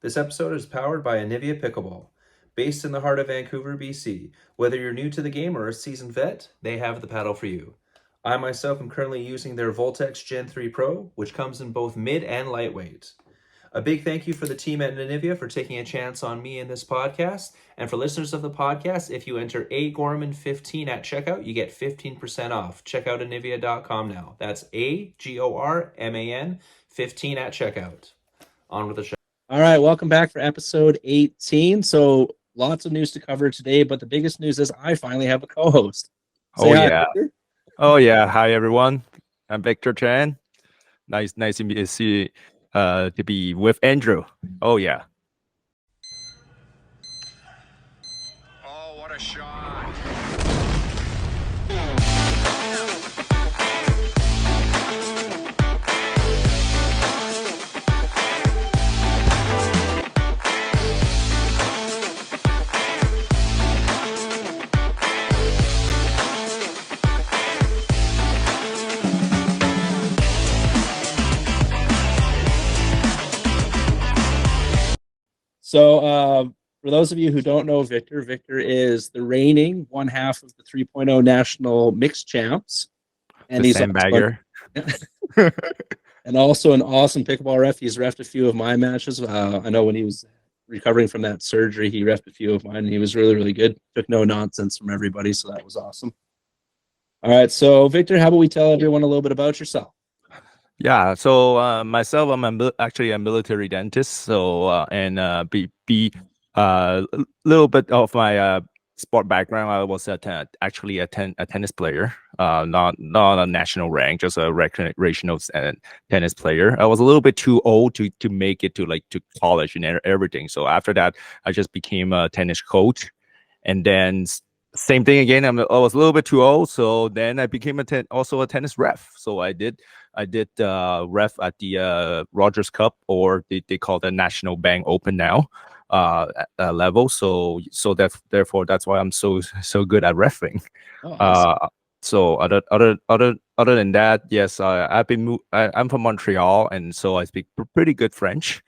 This episode is powered by Anivia Pickleball. Based in the heart of Vancouver, BC, whether you're new to the game or a seasoned vet, they have the paddle for you. I myself am currently using their Voltex Gen 3 Pro, which comes in both mid and lightweight. A big thank you for the team at Anivia for taking a chance on me in this podcast. And for listeners of the podcast, if you enter AGorman15 at checkout, you get 15% off. Check out Anivia.com now. That's AGORMAN 15 at checkout. On with the show. All right, welcome back for episode 18. So lots of news to cover today, but the biggest news is I finally have a co-host. Hi, hi everyone. I'm Victor Chan. Nice to see to be with Andrew. Oh yeah. Oh, what a shot. So for those of you who don't know Victor, Victor is the reigning one half of the 3.0 national mixed champs. And he's sandbagger. And also an awesome pickleball ref. He's refed a few of my matches. I know when he was recovering from that surgery, he refed a few of mine, and he was really, really good. Took no nonsense from everybody, so that was awesome. All right, so Victor, how about we tell everyone a little bit about yourself? Yeah, so myself, I'm actually a military dentist. So and be a little bit of my sport background. I was actually a tennis player, not a national rank, just a recreational tennis player. I was a little bit too old to make it to college and everything. So after that, I just became a tennis coach, and then same thing again. I was a little bit too old, so then I became also a tennis ref. So I did ref at the Rogers Cup, or they call the National Bank Open now level. So therefore that's why I'm so good at reffing. Oh, awesome. So other than that, yes, I'm from Montreal, and so I speak pretty good French.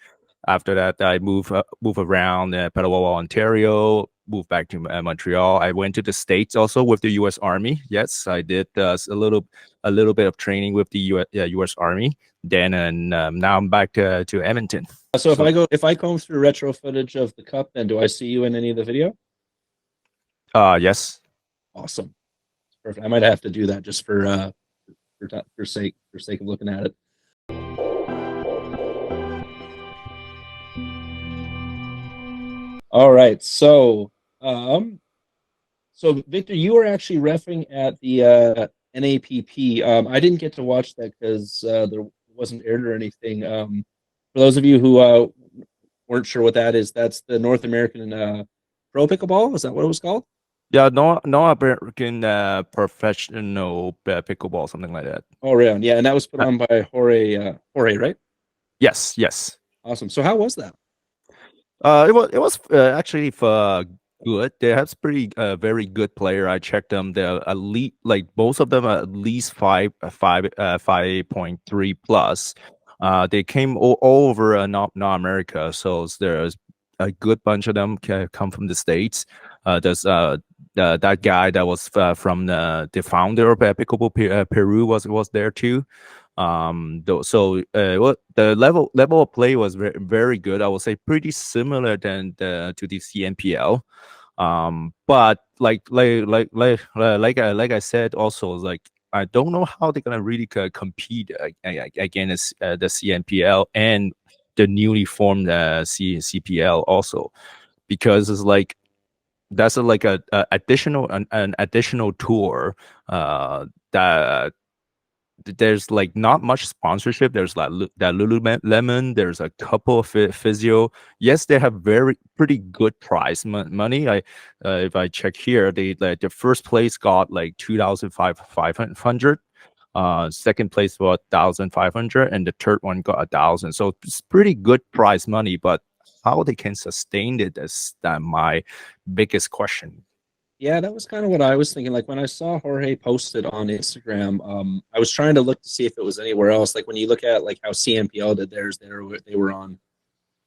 After that, I move around Pickleball, Ontario, moved back to Montreal. I went to the States also with the U.S. Army. Yes, I did a little bit of training with the U.S. Army. Then and now I'm back to Edmonton. So if I comb through retro footage of the cup, then do I see you in any of the video? Yes. Awesome. Perfect. I might have to do that just for sake of looking at it. All right, so Victor, you were actually reffing at the NAPP. I didn't get to watch that because there wasn't aired or anything. For those of you who weren't sure what that is, that's the North American Pro Pickleball. Is that what it was called? Yeah, no American professional pickleball, something like that. Oh, right. Yeah, and that was put on by Jorge, right? Yes. Awesome. So how was that? It was actually good. They have very good player. I checked them. They're elite. Like both of them are at least 5.3 plus. They came all over North America. So there's a good bunch of them come from the States. There's that guy that was from the founder of Pickleball Peru was there too. So the level of play was very, very good. I would say pretty similar to the CNPL. But like I said, also like I don't know how they're gonna really compete against the CNPL and the newly formed CPL also, because it's like that's an additional tour that there's like not much sponsorship. There's like that Lululemon. There's a couple of physio. Yes, they have pretty good prize money. If I check here, the first place got like 2,500. Second place got 1,500, and the third one got 1,000. So it's pretty good prize money, but how they can sustain it is my biggest question. Yeah, that was kind of what I was thinking. Like when I saw Jorge posted on Instagram, I was trying to look to see if it was anywhere else. Like when you look at like how CNPL did theirs, they were on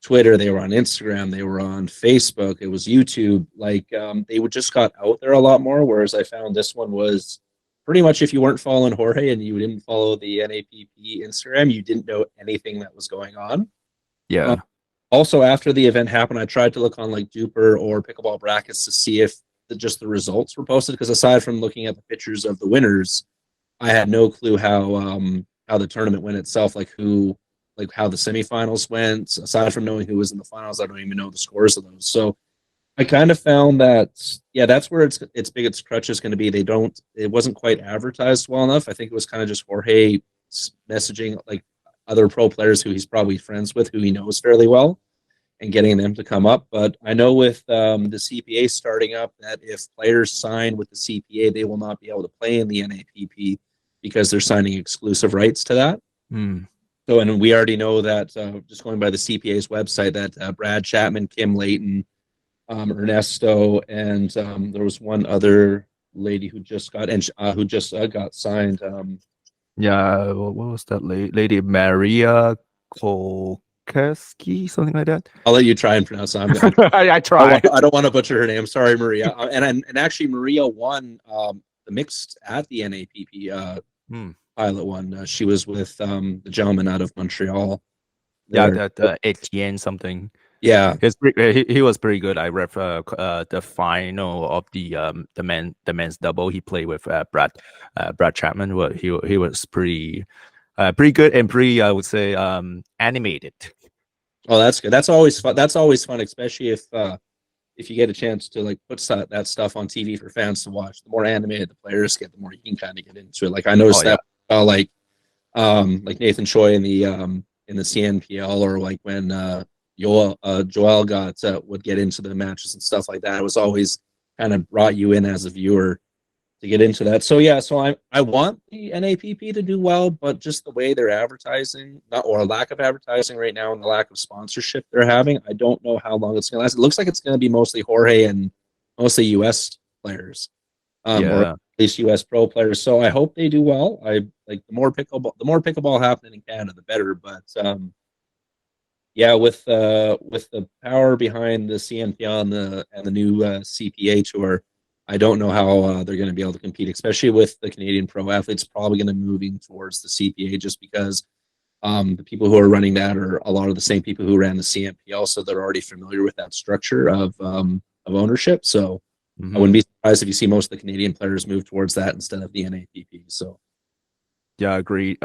Twitter, they were on Instagram, they were on Facebook, it was YouTube. Like they would just got out there a lot more. Whereas I found this one was pretty much if you weren't following Jorge and you didn't follow the NAPP Instagram, you didn't know anything that was going on. Yeah. Also, after the event happened, I tried to look on like Duper or Pickleball Brackets to see if just the results were posted. Because aside from looking at the pictures of the winners, I had no clue how the tournament went itself, like how the semifinals went. Aside from knowing who was in the finals, I don't even know the scores of those. So I kind of found that, yeah, that's where its biggest crutch is going to be. It wasn't quite advertised well enough. I think it was kind of just Jorge messaging like other pro players who he's probably friends with, who he knows fairly well, and getting them to come up. But I know with the CPA starting up that if players sign with the CPA, they will not be able to play in the NAPP because they're signing exclusive rights to that. So, and we already know that just going by the CPA's website that Brad Chapman, Kim Layton, Ernesto, and there was one other lady who just got got signed. Yeah, what was that lady? Maria Kolkeski, something like that. I'll let you try and pronounce it. I tried. I don't want to butcher her name. Sorry, Maria. And actually, Maria won the mixed at the NAPP pilot one. She was with the gentleman out of Montreal. Yeah, that Etienne something. Yeah, he was pretty good. I read the final of the men's double. He played with Brad Chapman. Well, he was pretty good and pretty, I would say, animated. Oh, that's good. That's always fun. That's always fun, especially if you get a chance to like put that stuff on TV for fans to watch. The more animated the players get, the more you can kind of get into it. Like I noticed that like Nathan Choi in the CNPL, or like when Joel would get into the matches and stuff like that. It was always kind of brought you in as a viewer to get into that. So yeah, so I want the NAPP to do well, but just the way they're advertising, or lack of advertising right now, and the lack of sponsorship they're having, I don't know how long it's going to last. It looks like it's going to be mostly Jorge and mostly US players, or at least US pro players. So I hope they do well. I like the more pickleball happening in Canada, the better. But yeah, with the power behind the CNPL and the new CPA tour, I don't know how they're going to be able to compete, especially with the Canadian pro athletes probably going to moving towards the CPA, just because the people who are running that are a lot of the same people who ran the CNPL, so they're already familiar with that structure of ownership. So I wouldn't be surprised if you see most of the Canadian players move towards that instead of the NAPP. So. Yeah, agree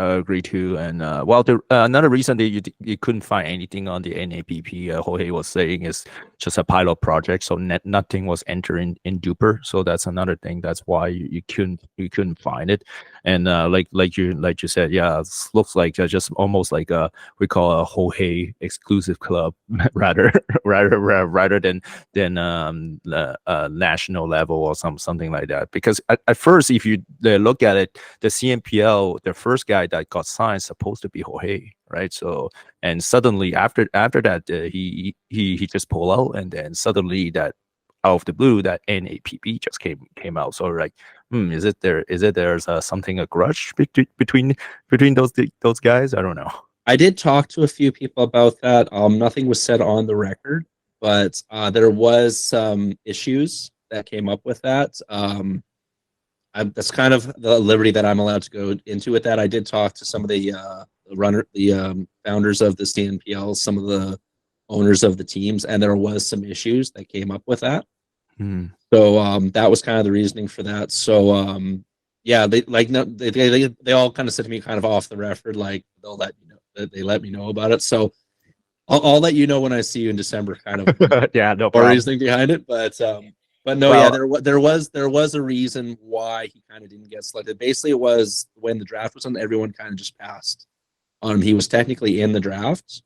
too. And another reason that you couldn't find anything on the NAPP, Jorge was saying, is just a pilot project, so nothing was entered in Duper. So that's another thing. That's why you couldn't find it. And like you said, yeah, it looks like just almost like we call a Jorge exclusive club rather than national level or something like that. Because at first, if you look at it, the CNPL, the first guy that got signed supposed to be Jorge, right? So, and suddenly after that, he just pulled out, and then suddenly that out of the blue, that NAPP just came out. So like, is it there's something, a grudge between those guys? I don't know. I did talk to a few people about that. Nothing was said on the record, but there was some issues that came up with that. That's kind of the liberty that I'm allowed to go into with that. I did talk to some of the founders of the CNPL, some of the owners of the teams, and there was some issues that came up with that. So that was kind of the reasoning for that. So yeah, they all kind of said to me kind of off the record, like they'll let you know, they let me know about it. So I'll let you know when I see you in December, kind of. Yeah, no or problem. reasoning behind it, but no, well, yeah, there was a reason why he kind of didn't get selected. Basically, it was when the draft was on, everyone kind of just passed on him. He was technically in the draft,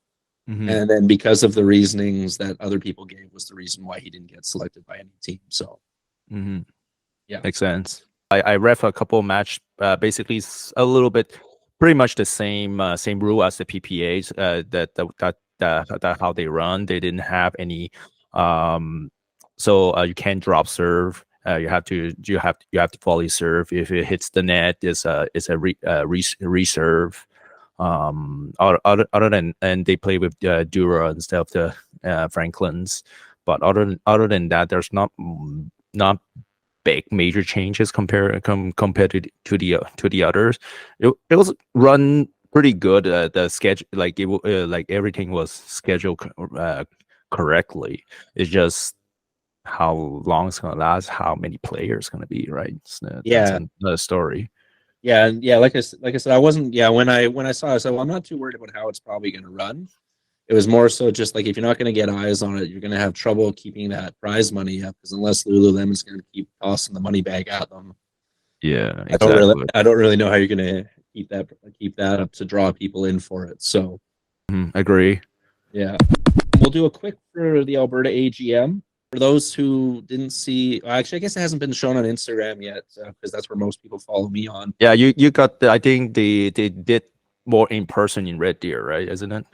and then because of the reasonings that other people gave was the reason why he didn't get selected by any team. So, yeah, makes sense. I ref a couple of match, basically a little bit, pretty much the same rule as the PPAs. That how they run. They didn't have any. So you can't drop serve. You have to volley serve. If it hits the net, it's a reserve. Other than, and they play with Dura instead of the Franklins. But other than that, there's not big major changes compared to the others. It was run pretty good. The schedule, like like everything was scheduled correctly. It's just how long it's gonna last, how many players gonna be, right? So that's Yeah. another story. Yeah, and yeah, like I said, I wasn't. Yeah, when I saw it, I said, well, I'm not too worried about how it's probably going to run. It was more so just like if you're not going to get eyes on it, you're going to have trouble keeping that prize money up because unless Lululemon's going to keep tossing the money bag at them, Yeah, exactly. I don't really know how you're going to keep that up to draw people in for it. So Agree. yeah, we'll do a quick for the Alberta AGM. For those who didn't see, actually, I guess it hasn't been shown on Instagram yet because that's where most people follow me on. Yeah, you got I think they did more in person in Red Deer, right? Isn't it?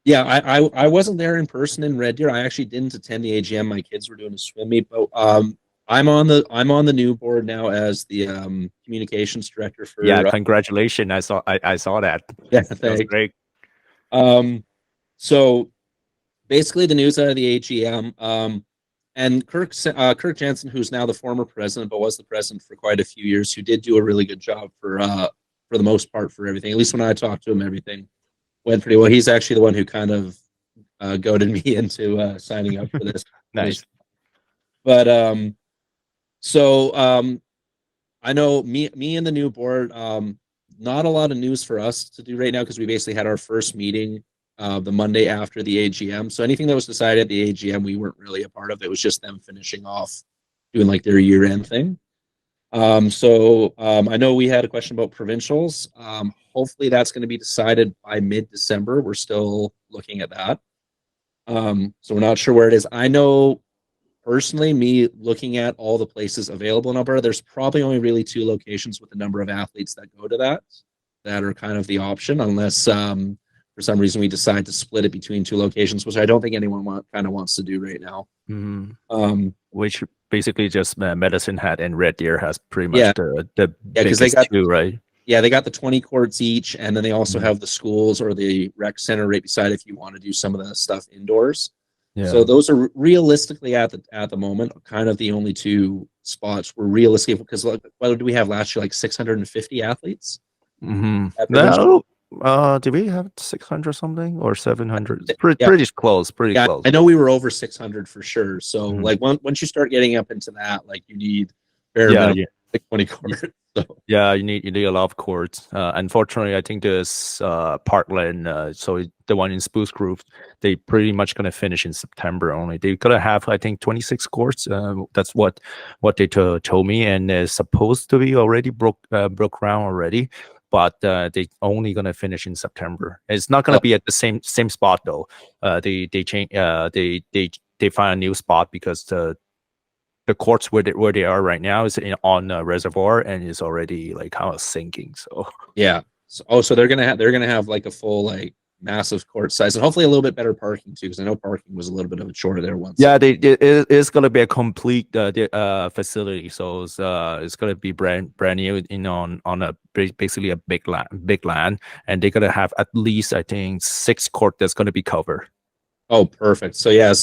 Yeah, I wasn't there in person in Red Deer. I actually didn't attend the AGM. My kids were doing a swim meet, but I'm on the new board now as the communications director for. Yeah, congratulations! I saw that. Yeah, That was thanks. great. So basically the news out of the AGM. And Kirk Jensen, who's now the former president, but was the president for quite a few years, who did do a really good job for the most part for everything. At least when I talked to him, everything went pretty well. He's actually the one who kind of goaded me into signing up for this. Nice. But I know me and the new board. Not a lot of news for us to do right now because we basically had our first meeting the Monday after the AGM. So anything that was decided at the AGM, we weren't really a part of. It was just them finishing off doing like their year-end thing. I know we had a question about provincials. Hopefully that's going to be decided by mid-December. We're still looking at that. So we're not sure where it is. I know personally, me looking at all the places available in Alberta, there's probably only really 2 locations with the number of athletes that go to that are kind of the option, unless for some reason we decide to split it between 2 locations, which I don't think anyone wants to do right now. Which basically just Medicine Hat and Red Deer has pretty much the biggest they got 2, right? Yeah, they got the 20 courts each, and then they also have the schools or the rec center right beside if you want to do some of the stuff indoors. Yeah. So those are realistically at the moment kind of the only 2 spots were realistic because what did we have last year? Like 650 athletes. No, did we have 600 something or 700? Pretty close. Pretty close. I know we were over 600 for sure. So like once you start getting up into that, like you need like 20 courts. So. Yeah, you need a lot of courts. Unfortunately, I think this Parkland, so the one in Spruce Grove, they pretty much gonna finish in September only. They're gonna have, I think, 26 courts. That's what they told me, and they're supposed to be already broke ground already, but they only gonna finish in September. It's not gonna be at the same spot though. They change. They find a new spot because the courts where they are right now is on a reservoir and is already like kind of sinking. So yeah. So they're gonna have like a full like massive court size and hopefully a little bit better parking too because I know parking was a little bit of a chore there once. Yeah, it's gonna be a complete facility. So it's gonna be brand new on a basically a big land, and they're gonna have at least I think 6 court that's gonna be covered. Oh, perfect. So yeah,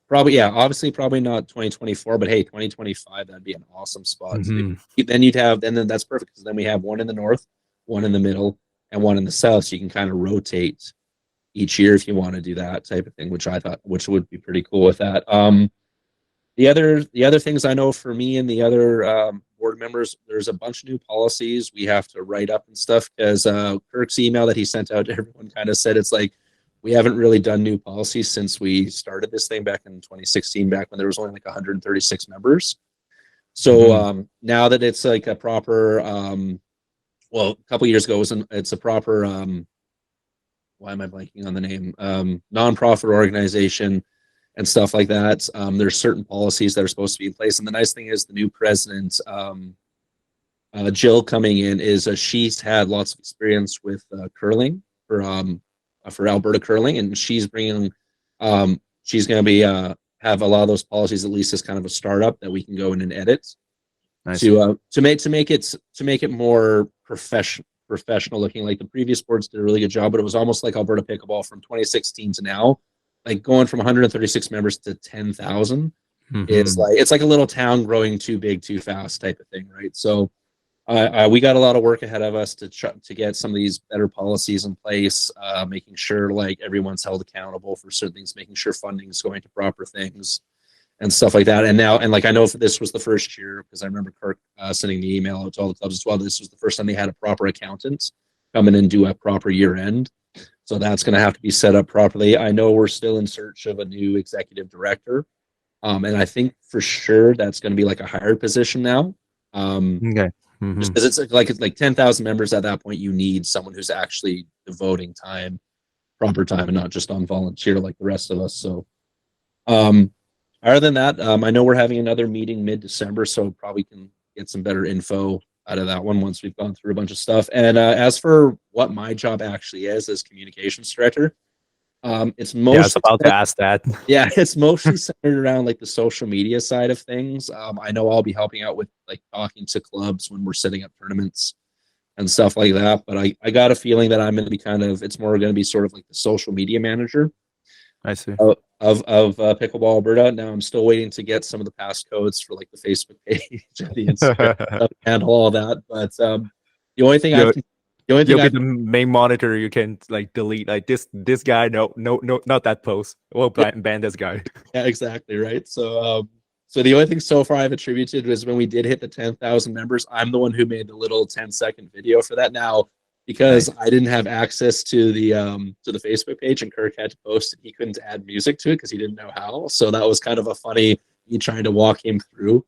obviously probably not 2024, but hey, 2025, that'd be an awesome spot. So then that's perfect because then we have one in the north, one in the middle, and one in the south. So you can kind of rotate each year if you want to do that type of thing, which would be pretty cool with that. The other things I know for me and the other board members, there's a bunch of new policies we have to write up and stuff because Kirk's email that he sent out to everyone kind of said it's like, we haven't really done new policies since we started this thing back in 2016, back when there was only like 136 members. So now that it's like a proper, a couple years ago, it's a proper, why am I blanking on the name? Nonprofit organization and stuff like that. There's certain policies that are supposed to be in place. And the nice thing is the new president, Jill coming in, is she's had lots of experience with curling for Alberta curling, and she's bringing she's going to be have a lot of those policies at least as kind of a startup that we can go in and edit. Nice. to make it more professional, professional looking. Like the previous boards did a really good job, but it was almost like Alberta Pickleball from 2016 to now, like going from 136 members to 10,000 is like, it's like a little town growing too big too fast type of thing, right? So we got a lot of work ahead of us to try to get some of these better policies in place, making sure like everyone's held accountable for certain things, making sure funding is going to proper things and stuff like that. And now, and like I know if this was the first year, because I remember Kirk sending the email out to all the clubs as well. This was the first time they had a proper accountant come in and do a proper year end. So that's going to have to be set up properly. I know we're still in search of a new executive director. And I think for sure that's going to be like a hired position now. Okay. Just because it's like 10,000 members at that point, you need someone who's actually devoting time, proper time, and not just on volunteer like the rest of us. So, other than that, I know we're having another meeting mid-December, so probably can get some better info out of that one once we've gone through a bunch of stuff. And as for what my job actually is as communications director, it's mostly I was about to ask that. Yeah, it's mostly centered around like the social media side of things. I know I'll be helping out with like talking to clubs when we're setting up tournaments and stuff like that. But I got a feeling that I'm going to be it's more going to be sort of like the social media manager. I see. Of Pickleball Alberta. Now I'm still waiting to get some of the passcodes for like the Facebook page and the Instagram and all that. But the only thing You'll I be the main monitor. You can like delete like this guy. No, not that post. Well, ban this guy. Yeah, exactly right. So so the only thing so far I've attributed was when we did hit the 10,000 members, I'm the one who made the little 10-second video for that. Now, because I didn't have access to the Facebook page and Kirk had to post it, he couldn't add music to it because he didn't know how. So that was kind of a funny me trying to walk him through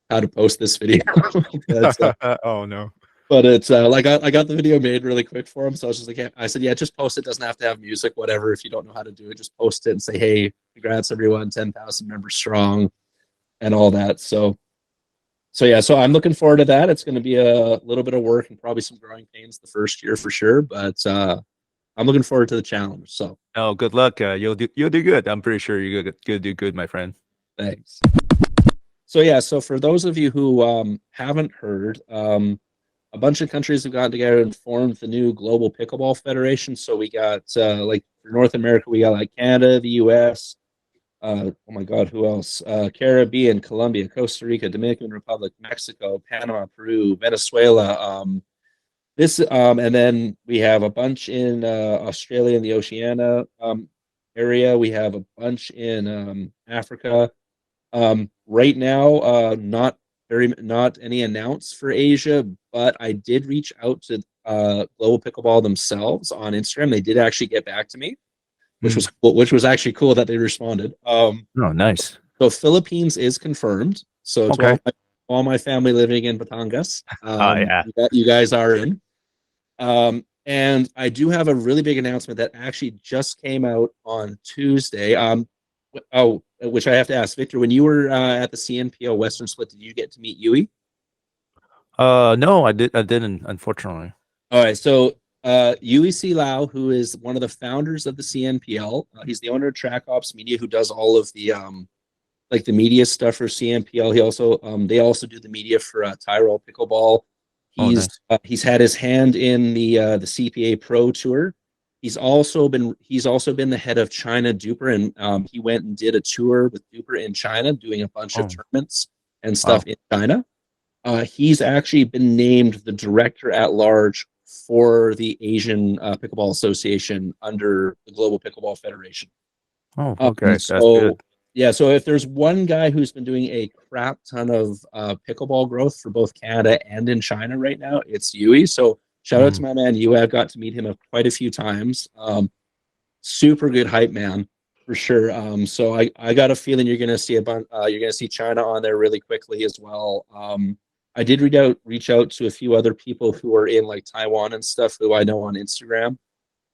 how to post this video. Oh no. But it's like I got the video made really quick for him. So I was just like, I said, yeah, just post it. Doesn't have to have music, whatever. If you don't know how to do it, just post it and say, hey, congrats everyone, 10,000 members strong and all that. So yeah, so I'm looking forward to that. It's going to be a little bit of work and probably some growing pains the first year for sure. But I'm looking forward to the challenge. So good luck. You'll do good. I'm pretty sure you'll do good, my friend. Thanks. So yeah, so for those of you who haven't heard, a bunch of countries have gotten together and formed the new Global Pickleball Federation. So we got like for North America, we got like Canada, the US, oh my God, who else? Caribbean, Colombia, Costa Rica, Dominican Republic, Mexico, Panama, Peru, Venezuela. And then we have a bunch in Australia and the Oceania area. We have a bunch in Africa. Right now, not any announce for Asia, but I did reach out to Global Pickleball themselves on Instagram. They did actually get back to me, which was actually cool that they responded. Oh, nice. So Philippines is confirmed. So okay. to all my family living in Batangas, yeah. you guys are in. And I do have a really big announcement that actually just came out on Tuesday. Which I have to ask, Victor, when you were at the CNPO Western Split, did you get to meet Yui? No, I didn't, unfortunately. All right, so Yui Lau, who is one of the founders of the CNPL, he's the owner of Track Ops Media, who does all of the like the media stuff for CNPL. He also they also do the media for Tyrol Pickleball. He's had his hand in the CPA Pro Tour. He's also been the head of China Duper, and he went and did a tour with Duper in China, doing a bunch of tournaments and stuff in China. He's actually been named the director at large for the Asian Pickleball Association under the Global Pickleball Federation. Oh, okay, that's good. Yeah, so if there's one guy who's been doing a crap ton of pickleball growth for both Canada and in China right now, it's Yui. So shout out to my man Yui. I've got to meet him quite a few times. Super good hype man for sure. So I got a feeling you're gonna see China on there really quickly as well. I did reach out to a few other people who are in like Taiwan and stuff who I know on Instagram.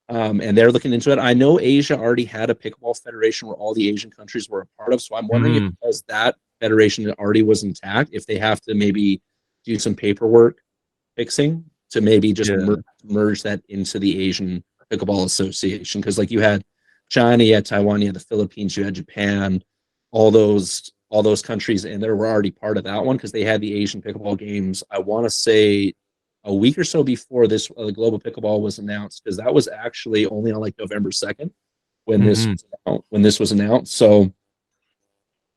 And they're looking into it. I know Asia already had a pickleball federation where all the Asian countries were a part of. So I'm wondering if because that federation already was intact, if they have to maybe do some paperwork fixing to maybe just merge that into the Asian Pickleball Association. Because like you had China, you had Taiwan, you had the Philippines, you had Japan, all those countries, and they were already part of that one because they had the Asian Pickleball Games. I want to say a week or so before this global pickleball was announced, because that was actually only on like November 2nd when this was announced. So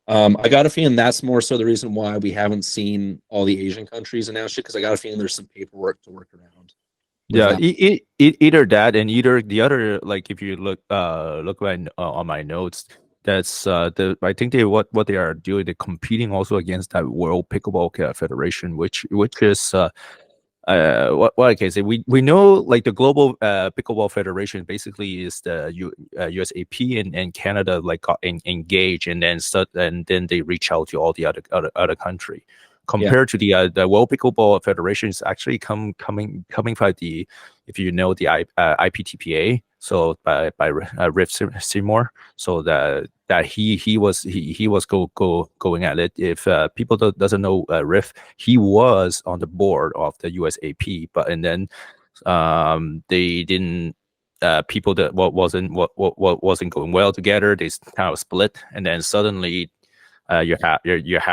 I got a feeling that's more so the reason why we haven't seen all the Asian countries announce it, because I got a feeling there's some paperwork to work around. Yeah, either that and either the other. Like if you look right on my notes, that's I think what they are doing. They're competing also against that World Pickleball Federation, which is what I can say. We know like the global pickleball federation basically is the USAP and Canada like got engaged, and then they reach out to all the other country. Compared to the World Pickleball Federation is actually coming by the, if you know, the IPTPA, so by Riff Seymour, so that he was going at it. If people doesn't know Riff, he was on the board of the USAP, but and then they didn't. People that wasn't going well together, they kind of split, and then suddenly you have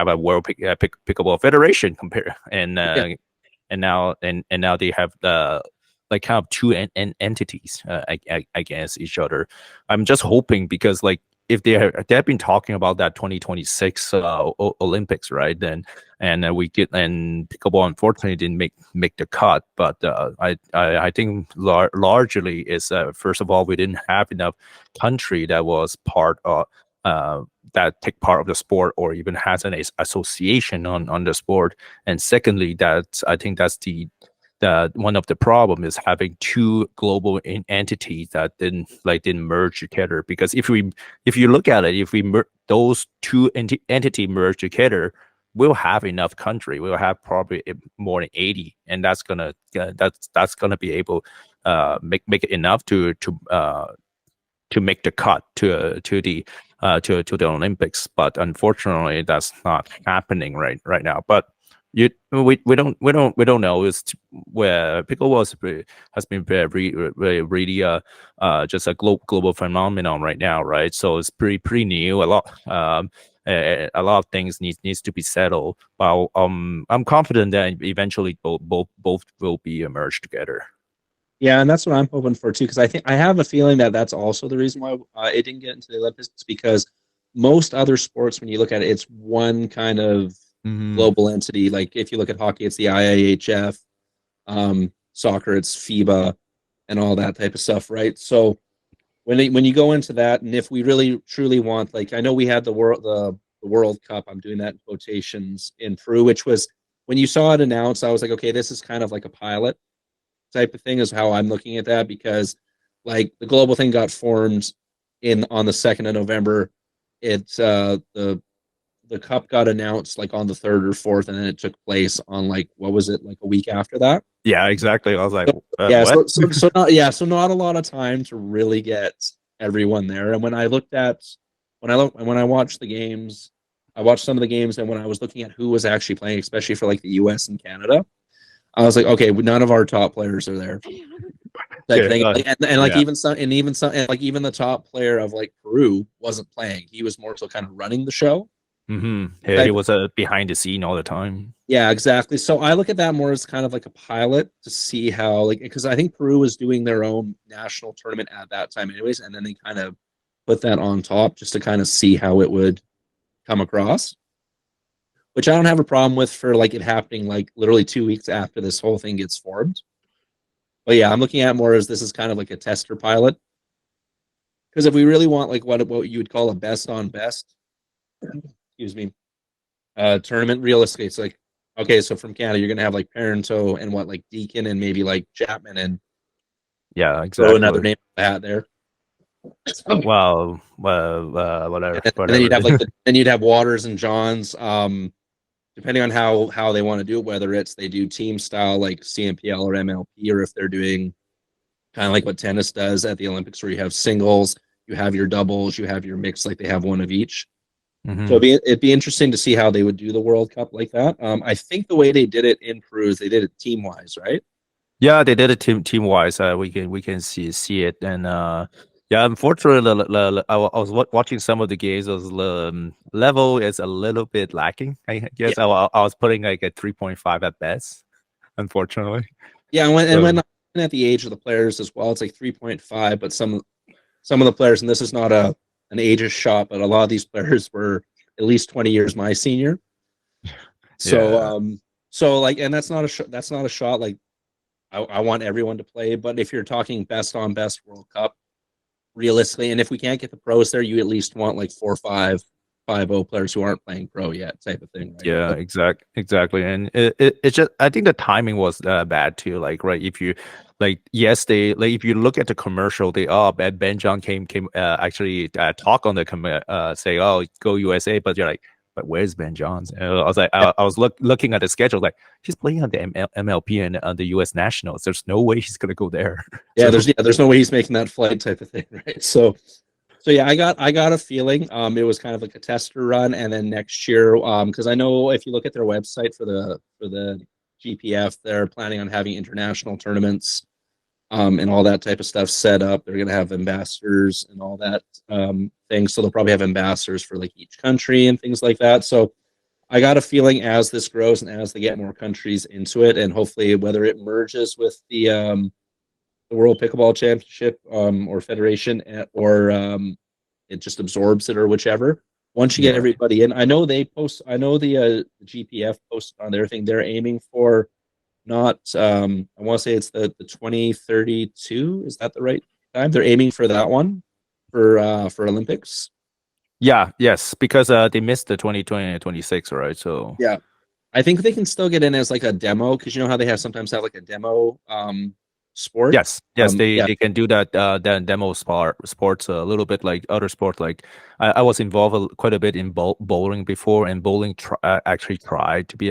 a World Pickleball Federation compare, and now they have the like kind of two entities against each other. I'm just hoping, because like if they've been talking about that 2026 Olympics, right? Then we get, and pickleball unfortunately didn't make the cut, but I think largely is first of all, we didn't have enough country that was part of that take part of the sport or even has an association on the sport. And secondly, that I think that's the one of the problem is having two global entities that didn't merge together. Because if you look at it, if we those two entity merge together, we'll have enough country. We'll have probably more than 80, and that's gonna be able make it enough to make the cut to the Olympics. But unfortunately, that's not happening right now. But we don't know. It's where pickleball has been really just a global phenomenon right now, right? So it's pretty new. A lot of things needs to be settled. But I'm confident that eventually both will be merged together. Yeah, and that's what I'm hoping for too, because I have a feeling that that's also the reason why it didn't get into the Olympics, because most other sports, when you look at it, it's one kind of global entity. Like if you look at hockey, it's the IIHF, soccer, it's FIBA, and all that type of stuff, right? So when you go into that, and if we really truly want, like, I know we had the World Cup, I'm doing that in quotations, in Peru, which was, when you saw it announced, I was like, okay, this is kind of like a pilot type of thing, is how I'm looking at that, because like the global thing got formed on the 2nd of November. It's the cup got announced like on the 3rd or 4th, and then it took place on like, what was it, like a week after that? Yeah, exactly. I was like, what? So not a lot of time to really get everyone there. And when I watched the games, I watched some of the games, and when I was looking at who was actually playing, especially for like the US and Canada, I was like, okay, none of our top players are there. Even the top player of like Peru wasn't playing. He was more so kind of running the show. Yeah, he was behind the scene all the time. Yeah, exactly. So I look at that more as kind of like a pilot to see how, like, because I think Peru was doing their own national tournament at that time anyways, and then they kind of put that on top just to kind of see how it would come across, which I don't have a problem with for like it happening like literally 2 weeks after this whole thing gets formed. But yeah, I'm looking at more as this is kind of like a tester pilot. Because if we really want like what you would call a best on best, excuse me, tournament, realistically, it's like, okay, so from Canada, you're going to have like Parento and what, like Deacon and maybe like Chapman and exactly. throw another name on the hat there. Well, whatever. And then you'd have like you'd have Waters and Johns, depending on how they want to do it, whether it's they do team style like CMPL or MLP, or if they're doing kind of like what tennis does at the Olympics, where you have singles, you have your doubles, you have your mix, like they have one of each. So it'd be interesting to see how they would do the World Cup like that. I think the way they did it in Peru is they did it team wise, right? Yeah, they did it team wise. We can see it, and yeah, unfortunately, I was watching some of the games. Level is a little bit lacking. I guess I was putting like a 3.5 at best. unfortunately. Yeah, and when So- looking at the age of the players as well, it's like 3.5. But some of the players, and this is not an ageist shot, but a lot of these players were at least 20 years my senior. So Yeah. so like, and that's not a shot. Like I want everyone to play, but if you're talking best on best World Cup, realistically, and if we can't get the pros there, you at least want like 4 or 5 players who aren't playing pro yet, type of thing, right? Yeah, But, exactly, and it just, I think the timing was bad too. Like, right, if you like, yes, they like, if you look at the commercial, they Ben John came actually talk on the say, oh, go USA, but you're like, but where's Ben Johns? And I was like, I was looking at the schedule, like he's playing on the MLP and on the US Nationals. There's no way he's gonna go there. yeah, So- there's no way he's making that flight, type of thing, right? So yeah, I got a feeling it was kind of like a tester run, and then next year, because I know if you look at their website for the GPF, they're planning on having international tournaments, and all that type of stuff set up. They're gonna have ambassadors and all that things, so they'll probably have ambassadors for like each country and things like that. So I got a feeling as this grows and as they get more countries into it, and hopefully whether it merges with the World Pickleball Championship or Federation, or it just absorbs it, or whichever. Once you get Yeah. everybody in, I know they post. I know the GPF posted on their thing. They're aiming for not. I want to say it's the 2032. Is that the right time? They're aiming for that one for Olympics. yeah, yes, because they missed the 2020 and 26, right? So Yeah, I think they can still get in as like a demo, because you know how they sometimes have like a demo sport. yes, they can do that. That demo sports a little bit like other sports. Like I was involved quite a bit in bowling before, and bowling actually tried to be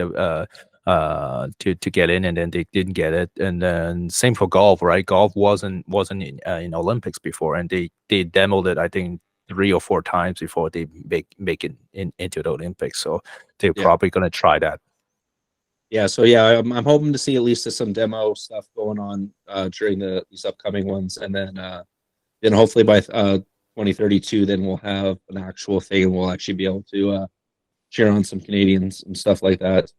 to get in, and then they didn't get it. And then same for golf, right? Golf wasn't in Olympics before, and they demoed it, I think, 3 or 4 times before they make it into the Olympics. So they're probably gonna try that. Yeah, so yeah, I'm hoping to see at least some demo stuff going on during these upcoming ones, and then hopefully by 2032, then we'll have an actual thing, and we'll actually be able to cheer on some Canadians and stuff like that.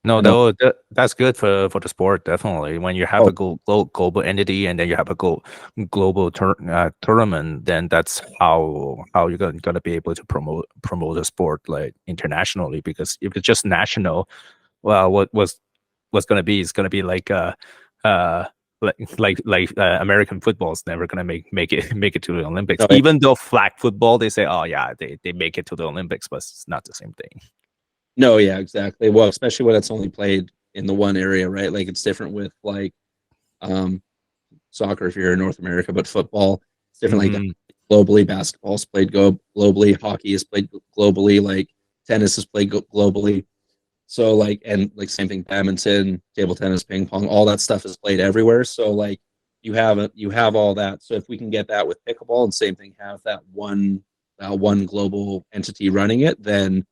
No, I know. though that's good for the sport, definitely. When you have a global entity, and then you have a global tournament, then that's how you're gonna be able to promote the sport like internationally. Because if it's just national, well, what's gonna be is gonna be like uh American football is never gonna make it to the Olympics. No, Even though flag football, they say, oh yeah, they make it to the Olympics, but it's not the same thing. No, yeah, exactly. Well, especially when it's only played in the one area, right? Like it's different with like soccer if you're in North America, but football, it's different like that. Mhm. Globally. Basketball is played globally. Hockey is played globally. Like tennis is played globally. So like, and like same thing, badminton, table tennis, ping pong, all that stuff is played everywhere. So like you have all that. So if we can get that with pickleball, and same thing, have that one global entity running it, then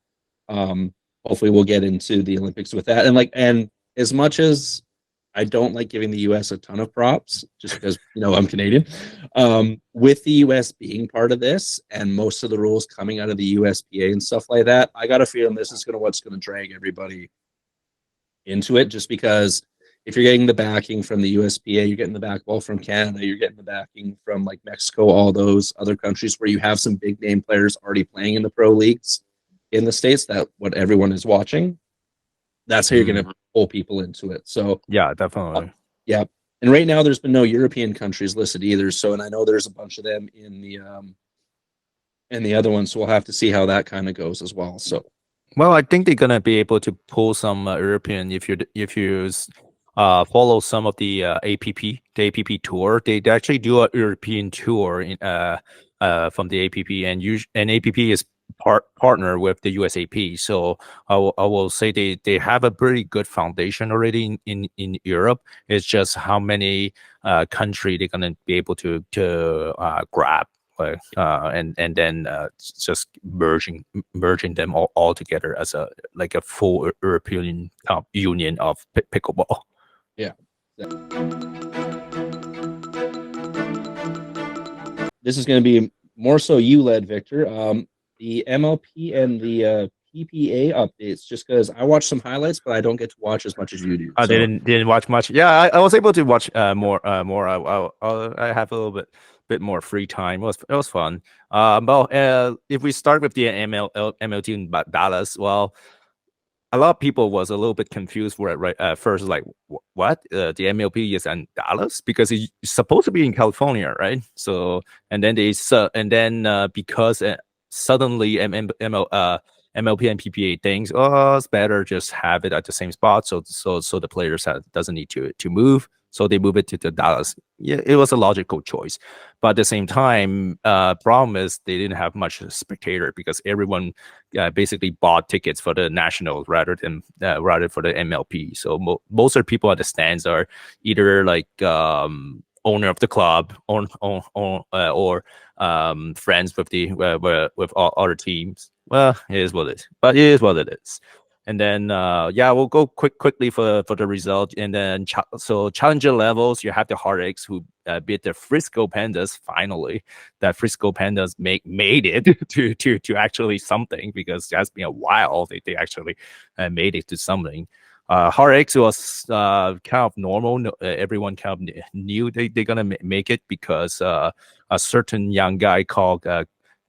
hopefully we'll get into the Olympics with that. And as much as I don't like giving the US a ton of props, just because I'm Canadian, with the US being part of this and most of the rules coming out of the USPA and stuff like that, I got a feeling this is what's going to drag everybody into it, just because if you're getting the backing from the USPA, you're getting the backball from Canada, you're getting the backing from like Mexico, all those other countries where you have some big name players already playing in the pro leagues in the States, that what everyone is watching. That's how you're going to pull people into it. So yeah, definitely. yeah. And right now there's been no European countries listed either. So, and I know there's a bunch of them in the other one. So we'll have to see how that kind of goes as well. So, Well, I think they're gonna be able to pull some European if you follow some of the APP tour. They actually do a European tour in from the APP, and APP is partner with the USAP. So I will say they have a pretty good foundation already in Europe. It's just how many country they're gonna be able to grab. And then just merging them all together as a full European union of pickleball. yeah. This is going to be more so you led, Victor. The MLP and the PPA updates just because I watch some highlights, but I don't get to watch as much as you do. I So, didn't watch much. Yeah, I was able to watch more. I have a little bit more free time. It was fun. If we start with the MLT in Dallas, well, a lot of people was a little bit confused for it right at first, like what the MLP is in Dallas because it's supposed to be in California, right? So and then because suddenly MLP and PPA thinks, oh, it's better just have it at the same spot, so the players doesn't need to move, so they move it to the Dallas. Yeah, it was a logical choice, but at the same time, problem is they didn't have much spectator because everyone basically bought tickets for the Nationals rather for the MLP. So most of the people at the stands are either like owner of the club or friends with the with all other teams. Well, it is what it is, but it is what it is. And then we'll go quickly for the result. And then so challenger levels, you have the Heartaches who beat the Frisco Pandas. Finally, that Frisco Pandas made it to actually something, because it has been a while they actually made it to something. Heartaches was kind of normal. Everyone kind of knew they're gonna make it because a certain young guy called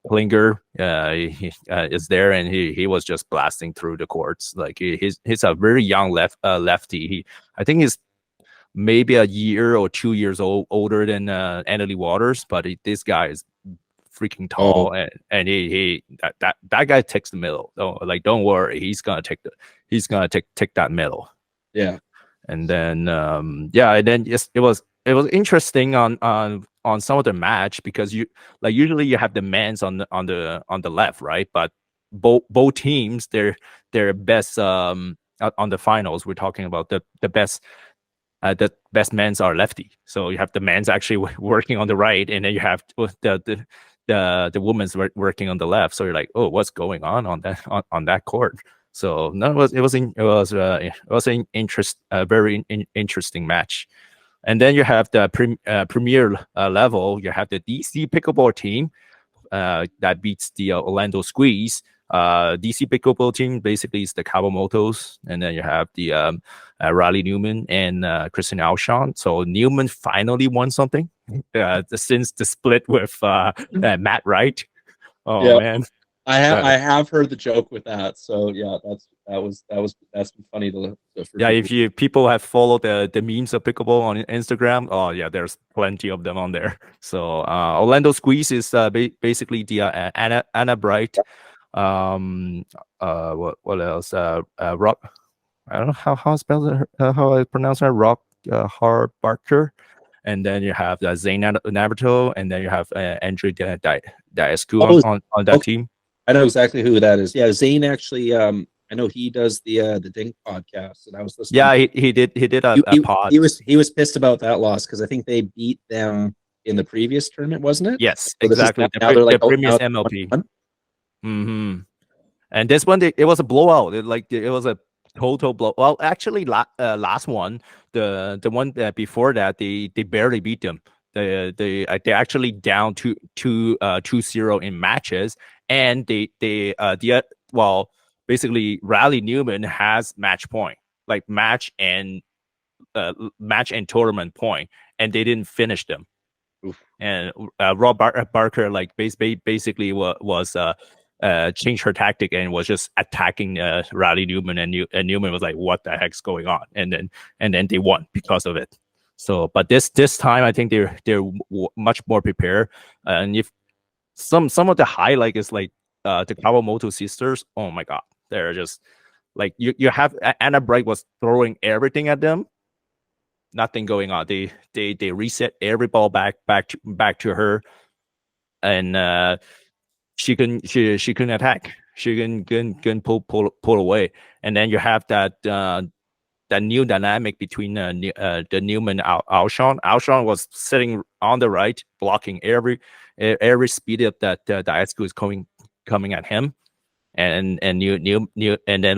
Klinger is there, and he was just blasting through the courts. Like he's a very young lefty. I think he's maybe a year or 2 years older than Anthony Waters, but this guy is freaking tall, and that guy takes the middle. Don't worry, he's gonna take that middle. Yeah. And then and then yes, it was interesting on some of the match, because usually you have the men's on the left, right? But both teams, their best on the finals, we're talking about the best men's are lefty. So you have the men's actually working on the right, and then you have the women's working on the left. So you're like, oh, what's going on that court? So no, it was an very interesting match. And then you have the premier level. You have the DC Pickleball team that beats the Orlando Squeeze. DC Pickleball team basically is the Kawamotos, and then you have the Riley Newman and Kristen Alshon. So Newman finally won something since the split with Matt Wright. Oh yeah. Man, I have heard the joke with that. So yeah, that's been funny to yeah, if people have followed the memes of pickleball on Instagram, oh yeah, there's plenty of them on there. So Orlando Squeeze is basically the Anna Bright. What else? Rock. I don't know how how I pronounce her. Rock Har Barker. And then you have Zane Navarro, and then you have Andrew Diascu on that team. I know exactly who that is. Yeah, Zane actually. I know he does the Dink podcast, and I was listening. Yeah, he did a pod. He was pissed about that loss because I think they beat them in the previous tournament, wasn't it? Yes, so exactly. The previous MLP. Mm-hmm. And this one, it was a blowout. It was a total blow. Well, actually, last one, the one before that, they barely beat them. They actually down 2-0 in matches, and basically Riley Newman has match point, like match and tournament point, and they didn't finish them. Oof. And Rob Barker basically was changed her tactic and was just attacking Riley Newman, and Newman was like, what the heck's going on? And then they won because of it. So, but this time I think they're much more prepared. And if some of the highlight is like the Kawamoto sisters, oh my god, they're just like you have Anna Bright was throwing everything at them, nothing going on. They reset every ball back to her, and she couldn't attack. She couldn't pull away. And then you have that new dynamic between the Newman Alshon. Alshon was sitting on the right, blocking every speed up that Diascu is coming at him, and then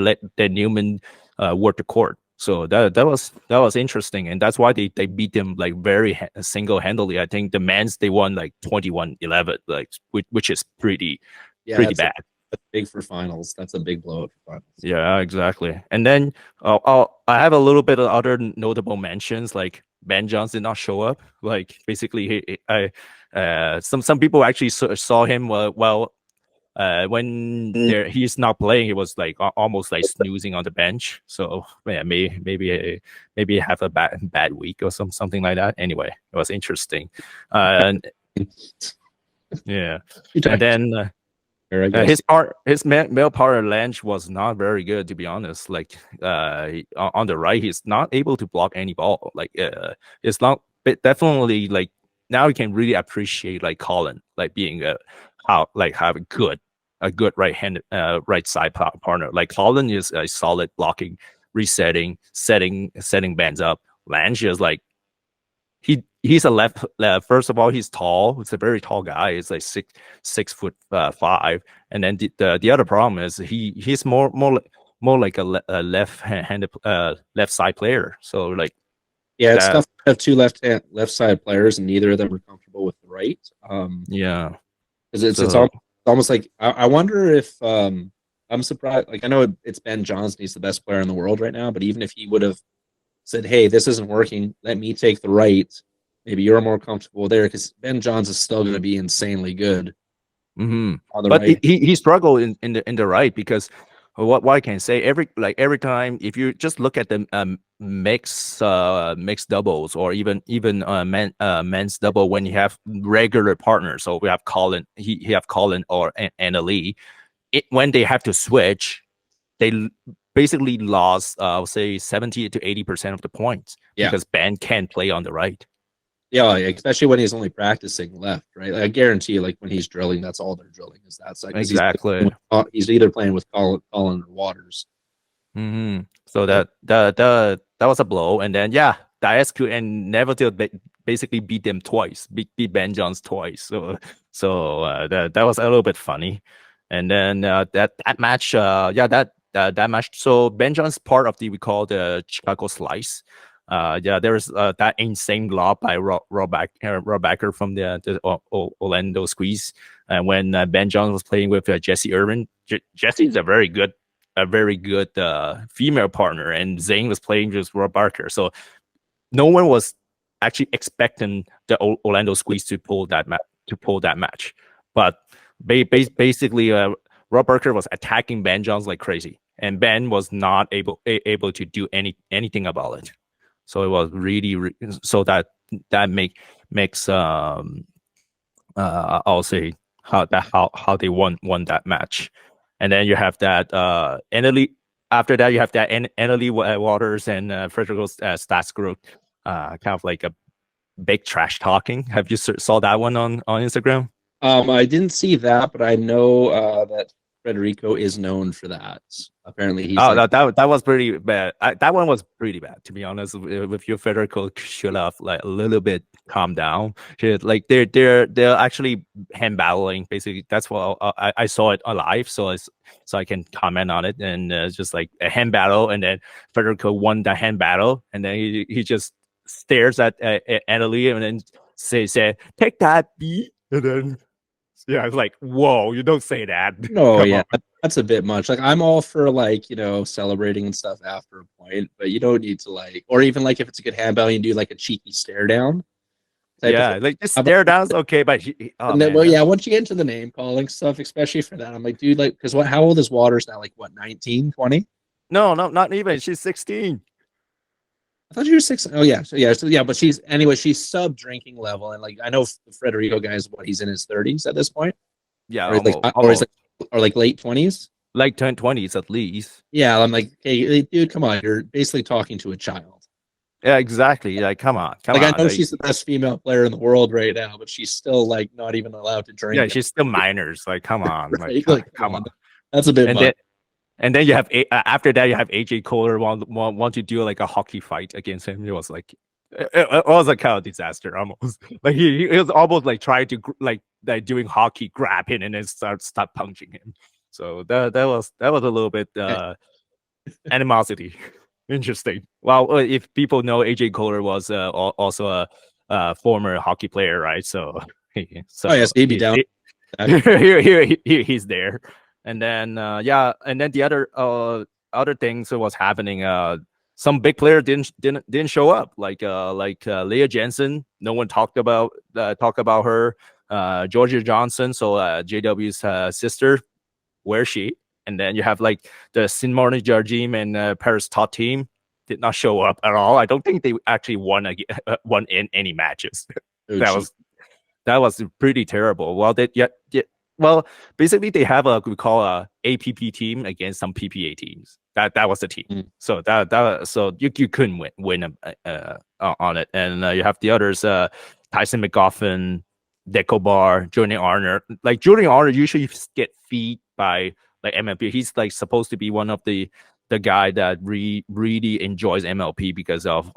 let the Newman work the court. So that was interesting, and that's why they beat them like very single handedly. I think the men's they won like 21-11, like which is pretty bad. That's big for finals. That's a big blowout for finals. Yeah, exactly. And then I have a little bit of other notable mentions, like Ben Johns did not show up. Like basically, some people actually saw him when he's not playing. He was like almost like snoozing on the bench. So yeah, maybe have a bad week or something like that. Anyway, it was interesting. And yeah, and then. His male partner Lange was not very good, to be honest. Like on the right, he's not able to block any ball. Like it's not, but definitely like now you can really appreciate like Colin like being have a good right side partner. Like Colin is a solid blocking, resetting, setting bands up. Lange is like he's a left. First of all, he's tall. He's a very tall guy. He's like 6'5", and then the other problem is he's more like a left-handed left side player. So like it's tough to have two left side players, and neither of them are comfortable with the right. Yeah, because it's almost like I wonder if I'm surprised. Like I know it's Ben Johnson. He's the best player in the world right now, but even if he would have said, "Hey, this isn't working. Let me take the right." Maybe you're more comfortable there because Ben Johns is still going to be insanely good. On the but right. he struggled in the right because what I can say every time if you just look at the mixed doubles or even men's double when you have regular partners. So we have Colin, he have Colin or Anna Lee. When they have to switch, they basically lost, I'll say 70 to 80% of the points because Ben can't play on the right. Yeah, especially when he's only practicing left, right? Like, I guarantee you, like when he's drilling, that's all they're drilling is that side. Exactly. He's either playing with Colin or Waters. So that was a blow, and then Diascu and Neville basically beat them twice, beat Ben Johns twice. So that was a little bit funny, and then that match, that match. So Ben Johns part of we call the Chicago Slice. There's that insane lob by Rob Backer from the Orlando Squeeze. And when Ben Johns was playing with Jesse Irvin, Jesse's a very good female partner, and Zane was playing with Rob Backer. So no one was actually expecting the Orlando Squeeze to pull that match. But basically, Rob Backer was attacking Ben Johns like crazy, and Ben was not able to do anything about it. So it was really so that makes I'll say how they won that match. And then you have that Annalie. After that, you have that Annalie Waters and Frederico Statsgroup, kind of like a big trash talking. Have you saw that one on Instagram? I didn't see that, but I know that Frederico is known for that. Apparently, he's that was pretty bad. That one was pretty bad, to be honest. With you, Federico should have like a little bit calmed down. Like they're actually hand battling. Basically, that's what I saw it live, so I can comment on it. And it's just like a hand battle, and then Federico won the hand battle, and then he just stares at Annalie and then say take that B, and then. Yeah, I was like, whoa, you don't say that. No, that's a bit much. Like, I'm all for, like, celebrating and stuff after a point, but you don't need to, like, or even, like, if it's a good handball, you do, like, a cheeky stare down. Yeah, like, just stare down's okay, but once you get into the name calling stuff, especially for that, I'm like, dude, like, because how old is Waters now? Like, what, 19, 20? No, not even. She's 16. I thought you were 6. Oh yeah, but she's sub drinking level, and like I know the Frederico guy is he's in his 30s at this point. Yeah, or like late 20s, like 20s at least. Yeah, I'm like, hey, dude, come on, you're basically talking to a child. Yeah, exactly. Like, come on. I know she's the best female player in the world right now, but she's still like not even allowed to drink. Yeah, she's still minors. Like, come on, right? Come on. That's a bit much. And then you have after that you have AJ Kohler want to do like a hockey fight against him. It was like it was a kind of disaster almost. Like he was almost like trying to like doing hockey, grab him and then start punching him. So that was a little bit animosity. Interesting. Well, if people know, AJ Kohler was also a former hockey player, right? So yes, he'd be down. He's there. And then and then the other things that was happening. Some big player didn't show up, like Leah Jensen. No one talked about her. Georgia Johnson, so JW's sister. Where's she? And then you have like the Sinmoni Jardim and Paris Tot team did not show up at all. I don't think they actually won in any matches. That was pretty terrible. Well, well, basically they have we call a APP team against some PPA teams. That was the team. So so you couldn't win on it. And you have the others, Tyson McGoffin, Deco Bar, Julian Arner. Like Julian Arner usually get feed by like MLP. He's like supposed to be one of the guy that really enjoys MLP because of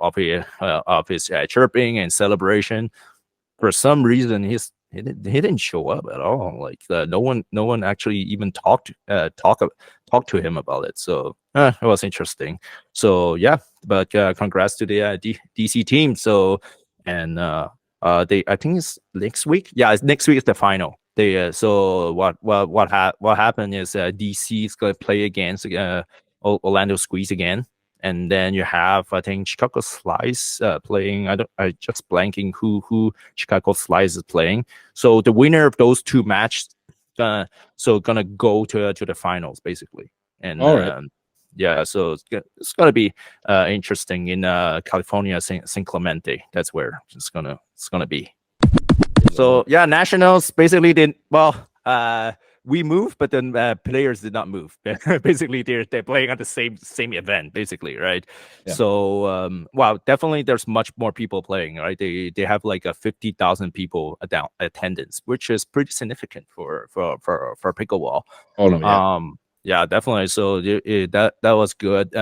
his chirping and celebration. For some reason, he didn't show up at all. Like no one actually even talked to him about it. So it was interesting. So yeah, but congrats to the DC team. So and I think it's next week. Yeah, next week is the final. They so what happened is DC is going to play against Orlando Squeeze again. And then you have, I think, Chicago Slice playing. I just blanking who Chicago Slice is playing. So the winner of those two matches, gonna go to the finals basically. And all right. Yeah, so it's gonna be interesting in California, San Clemente. That's where it's gonna be. So yeah, nationals basically didn't. Well, we moved, but then players did not move. Basically, they're playing at the same event, basically, right? Yeah. So wow, definitely, there's much more people playing, right? They have like a 50,000 people attendance, which is pretty significant for pickleball. Oh no, yeah. Yeah, definitely. So that was good.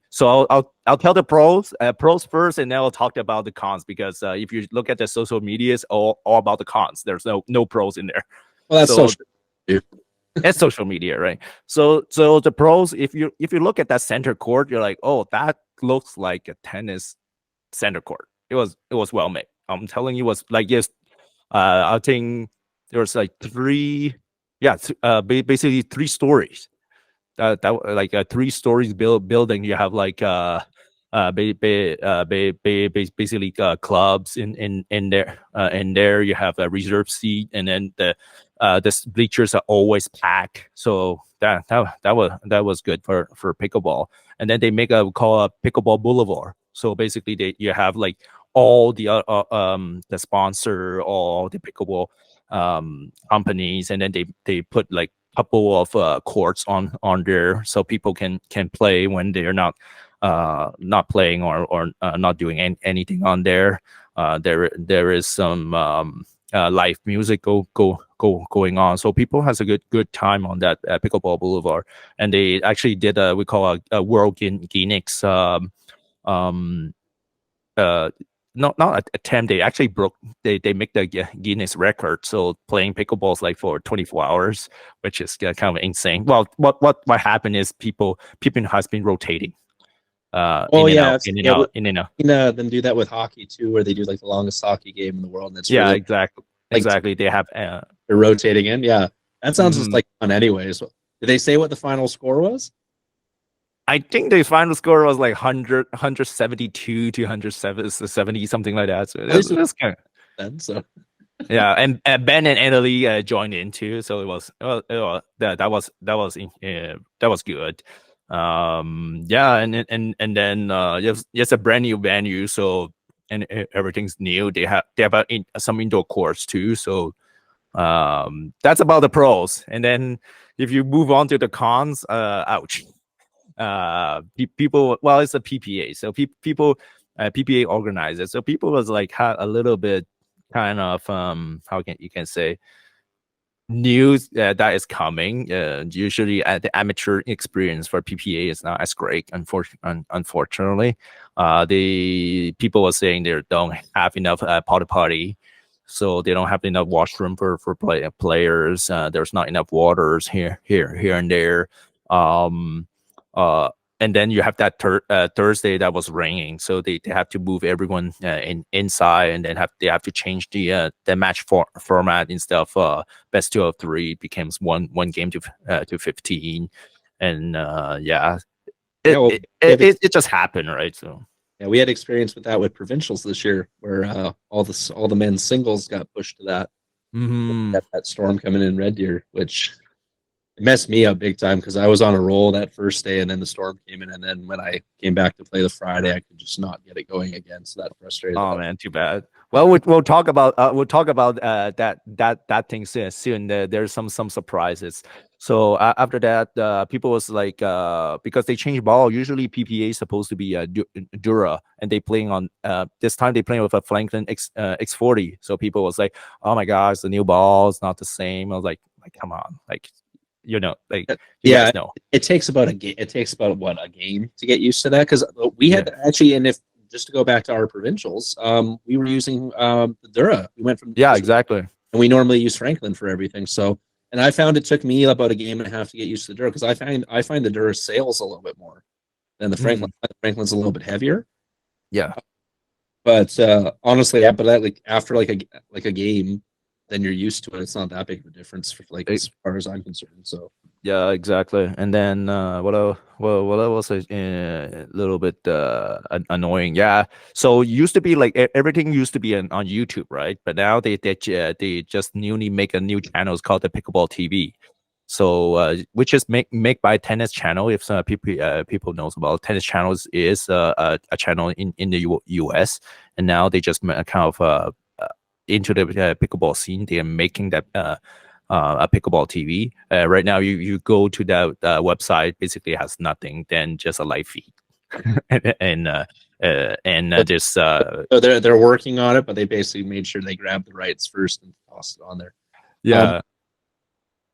So I'll tell the pros first, and then I'll talk about the cons, because if you look at the social media, it's all about the cons. There's no pros in there. Well, that's social. It's social media, right? So the pros, if you look at that center court, you're like, oh, that looks like a tennis center court. It was well made. I'm telling you, it was like, yes, I think there was like basically 3 stories. That like a 3 stories building. You have like basically clubs in there. And there you have a reserve seat, and then the bleachers are always packed. So that was good for pickleball. And then they make a Pickleball Boulevard. So basically you have like all the the sponsor, all the pickleball companies, and then they put like couple of courts on there, so people can play when they're not playing or not doing anything on there. There is some live music going on, so people has a good time on that Pickleball Boulevard. And they actually did we call a World Guinness not attempt. They actually broke. They make the Guinness record. So playing pickleballs like for 24 hours, which is kind of insane. Well, what happened is people has been rotating. In and out. Then do that with hockey too, where they do like the longest hockey game in the world. And it's really, exactly. They have they're rotating in. Yeah, that sounds just like fun. Anyways, did they say what the final score was? I think the final score was like 172 to 170, something like that. So that's kind of so. Yeah, and Ben and Annalie joined in too, so that was good. Yeah, and then yes, a brand new venue, so and everything's new. They have some indoor courts too, so that's about the pros. And then if you move on to the cons, ouch. People, well, it's a PPA, so people PPA organizers, so people was like had a little bit kind of how you can say news that is coming. Usually the amateur experience for PPA is not as great, unfortunately. The people were saying they don't have enough porta potty, so they don't have enough washroom for players. There's not enough waters here and there. and then you have that Thursday that was raining, so they have to move everyone inside, and then they have to change the match format. Instead of best 2 of 3, it becomes one game to 15, and it just happened, right? So yeah, we had experience with that with provincials this year, where all the men's singles got pushed to that. That storm coming in Red Deer, which it messed me up big time because I was on a roll that first day, and then the storm came in, and then when I came back to play the Friday, I could just not get it going again. So that frustrated. Oh man, too bad. Well, we'll talk about that thing soon. There's some surprises. So after that, people was like, because they changed ball. Usually PPA is supposed to be Dura, and they playing on this time they playing with a Franklin X40. So people was like, oh my gosh, the new ball is not the same. I was like come on, like. Like you guys know, it takes about a game. It takes about a game to get used to that, because we had actually, and if just to go back to our provincials, we were using the Dura. We went from exactly, and we normally use Franklin for everything. So, and I found it took me about a game and a half to get used to the Dura, because I find the Dura sails a little bit more than the Franklin. The Franklin's a little bit heavier. Yeah, but honestly, after like a game, then you're used to it. It's not that big of a difference as far as I'm concerned. So yeah, exactly. And then what else is a little bit annoying? Yeah. So used to be like everything used to be on YouTube, right? But now they just newly make a new channel. It's called the Pickleball TV. So which is make by Tennis Channel. If people knows about Tennis Channels, is a channel in the US, and now they just kind of into the pickleball scene. They are making that a pickleball TV. Right now, you go to that website, basically has nothing than just a live feed, and this. So they're working on it, but they basically made sure they grabbed the rights first and tossed it on there. Yeah.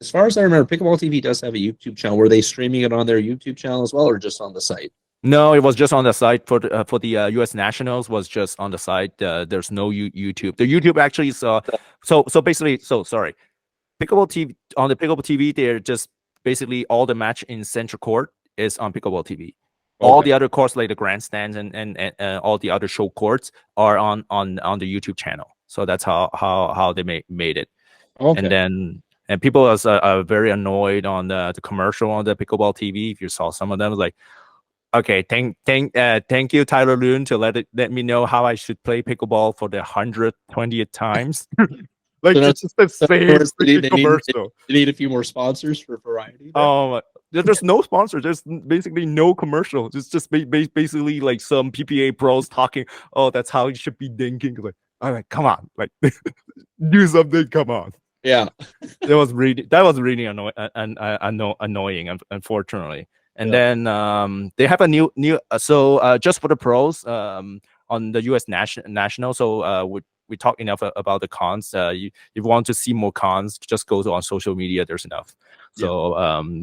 As far as I remember, Pickleball TV does have a YouTube channel. Were they streaming it on their YouTube channel as well, or just on the site? No, it was just on the site for the U.S. Nationals. Was just on the site. There's no YouTube. The YouTube actually is so basically. So sorry, Pickleball TV on the Pickleball TV. They're just basically all the match in Central Court is on Pickleball TV. Okay. All the other courts like the grandstands and all the other show courts are on the YouTube channel. So that's how they made it. Okay. And then people are very annoyed on the commercial on the Pickleball TV. If you saw some of them, like. Okay, thank you, Tyler Loon, to let me know how I should play pickleball for the 120th times. Like, so it's just the same commercial. They need a few more sponsors for variety. There's no sponsors. There's basically no commercial. It's just basically like some PPA pros talking. Oh, that's how you should be thinking. Like, all right, come on, like do something. Come on. Yeah, that was really annoying, unfortunately. And then they have a new just for the pros on the U.S. national. So we talked enough about the cons. If you want to see more cons, just go on social media. There's enough. So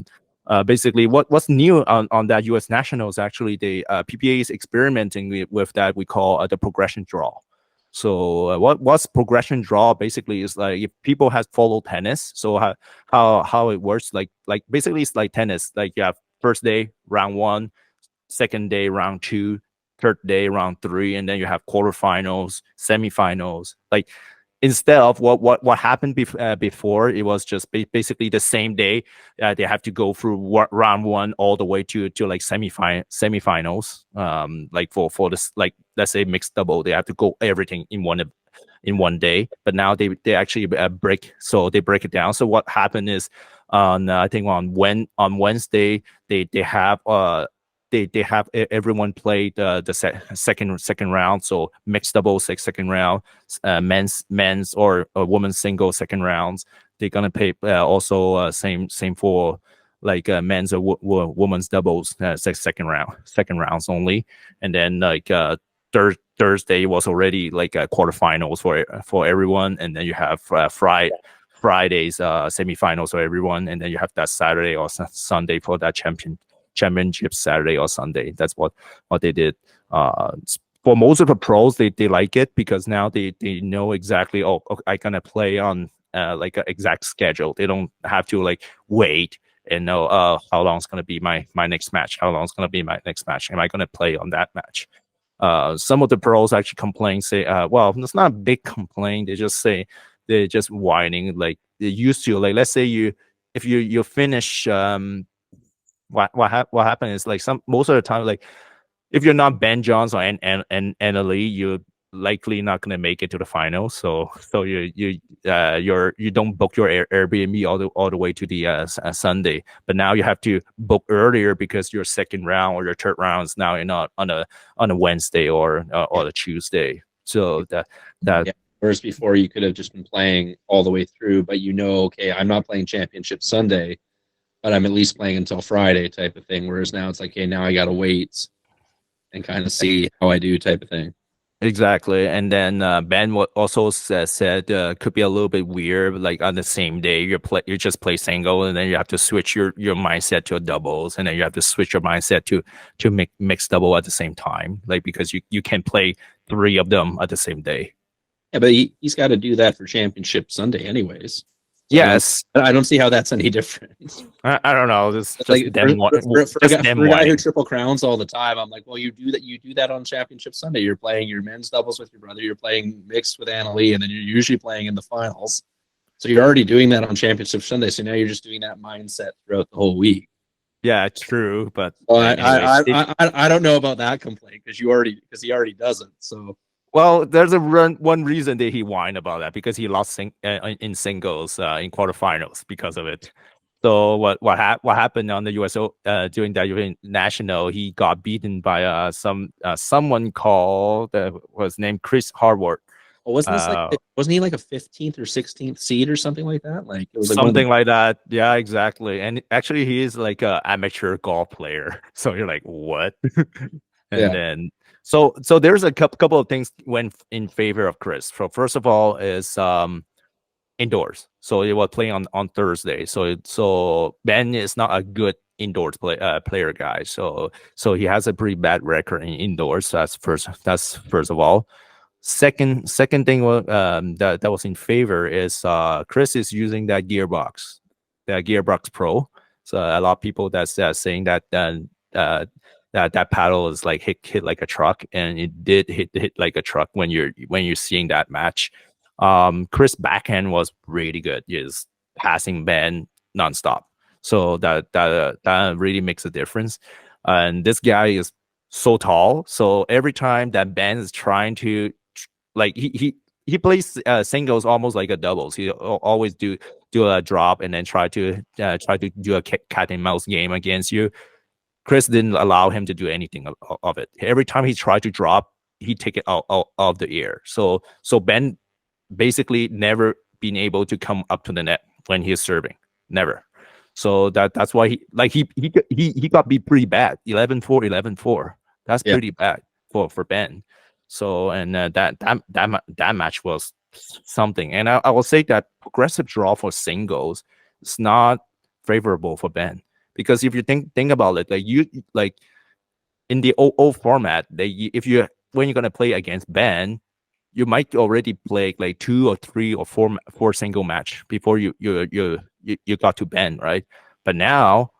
basically, what's new on that U.S. nationals? Actually, the PPA is experimenting with that we call the progression draw. So what's progression draw basically is like if people have followed tennis. So how it works like basically it's like tennis. Like you have first day, round 1, second day, round 2, third day, round 3, and then you have quarterfinals, semifinals. Like instead of what happened before, it was just basically the same day. They have to go through round 1 all the way to like semifinals. Like for this, like let's say mixed double, they have to go everything in one day. But now they actually break it down. So what happened is I think on Wednesday they have everyone play the second round. So mixed doubles second round, men's or women's single second rounds. They're gonna play also same for like men's or women's doubles second rounds only. And then like Thursday was already like quarterfinals for everyone, and then you have Friday's semifinals for everyone, and then you have that Saturday or Sunday for that championship Saturday or Sunday. That's what they did. For most of the pros, they like it because now they know exactly. Oh, I gonna play on like an exact schedule. They don't have to like wait and know how long is going to be my next match, how long is going to be my next match, am I going to play on that match. Some of the pros actually complain, say, well, it's not a big complaint. They just say they're just whining, like they used to. Like, let's say if you finish, what happened is, like, most of the time, like, if you're not Ben Johns or Anna Lee, you're likely not gonna make it to the finals. So you don't book your Airbnb all the way to the Sunday, but now you have to book earlier because your second round or your third round is now not on a Wednesday or a Tuesday. So that Yeah. Whereas before you could have just been playing all the way through, but okay, I'm not playing Championship Sunday, but I'm at least playing until Friday type of thing. Whereas now it's like, hey, now I got to wait and kind of see how I do type of thing. Exactly. And then Ben also said could be a little bit weird, like on the same day you just play single, and then you have to switch your mindset to a doubles, and then you have to switch your mindset to mix double at the same time, like, because you can play 3 of them at the same day. Yeah, but he's got to do that for Championship Sunday anyways. So Yes. I don't see how that's any different. I don't know. Just like them for a guy who triple crowns all the time, I'm like, well, you do that on Championship Sunday. You're playing your men's doubles with your brother. You're playing mixed with Anna Lee, and then you're usually playing in the finals. So you're already doing that on Championship Sunday. So now you're just doing that mindset throughout the whole week. Yeah, true. But I don't know about that complaint because he already does it. So. Well, there's one reason that he whined about that, because he lost in singles in quarterfinals because of it. So what happened on the USO during that European National? He got beaten by someone called was named Chris Harvard. Well, wasn't he like a 15th or 16th seed or something like that? Like it was like something like that. Yeah, exactly. And actually, he is like an amateur golf player. So you're like, what? And then. So there's a couple of things went in favor of Chris. So first of all is indoors. So he was playing on Thursday. So Ben is not a good indoors player guy. So he has a pretty bad record in indoors. So that's first of all. Second thing that was in favor is Chris is using that Gearbox Pro. So a lot of people that's saying that that paddle is like hit like a truck, and it did hit like a truck when you're seeing that match. Chris' backhand was really good. He is passing Ben nonstop, so that really makes a difference. And this guy is so tall, so every time that Ben is trying to, like, he plays singles almost like a doubles. He always do a drop and then try to do a cat and mouse game against you. Chris didn't allow him to do anything of it. Every time he tried to drop, he take it out of the air. So Ben basically never been able to come up to the net when he's serving. Never. So that's why he got beat pretty bad. 11-4, 11-4. That's pretty bad for Ben. So, and that match was something. And I will say that progressive draw for singles is not favorable for Ben. Because if you think about it, like in the 0-0 format, when you're gonna play against Ben, you might already play like 2 or 3 or 4 single match before you got to Ben, right? But now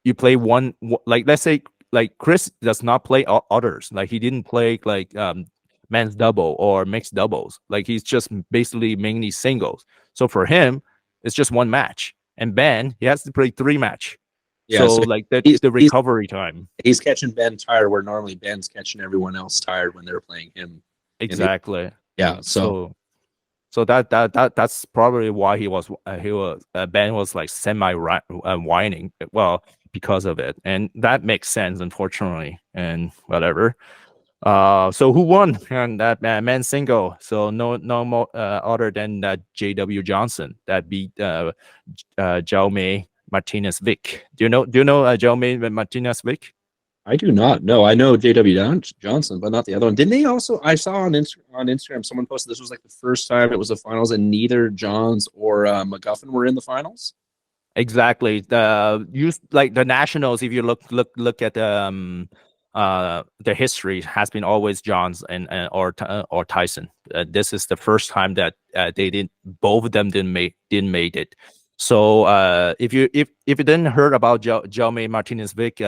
you play one, like, let's say, like, Chris does not play others. Like, he didn't play like men's double or mixed doubles. Like, he's just basically mainly singles. So for him, it's just one match. And Ben, he has to play 3 match. Yeah, so like the recovery time. He's catching Ben tired where normally Ben's catching everyone else tired when they're playing him. Exactly. So that's probably why Ben was like semi whining. Well, because of it, and that makes sense, unfortunately, and whatever. So who won on that men's single? So no more other than that J.W. Johnson that beat Jaume Martinez-Vic. Do you know Jaume Martinez-Vic? I do not know. I know J.W. Johnson, but not the other one. Didn't they also? I saw on Instagram someone posted this was like the first time it was the finals and neither Johns or McGuffin were in the finals. Exactly. The nationals. If you look at the history, has been always Johns or Tyson. This is the first time that both of them didn't make it. So if you didn't heard about Jaume Martinez Vic,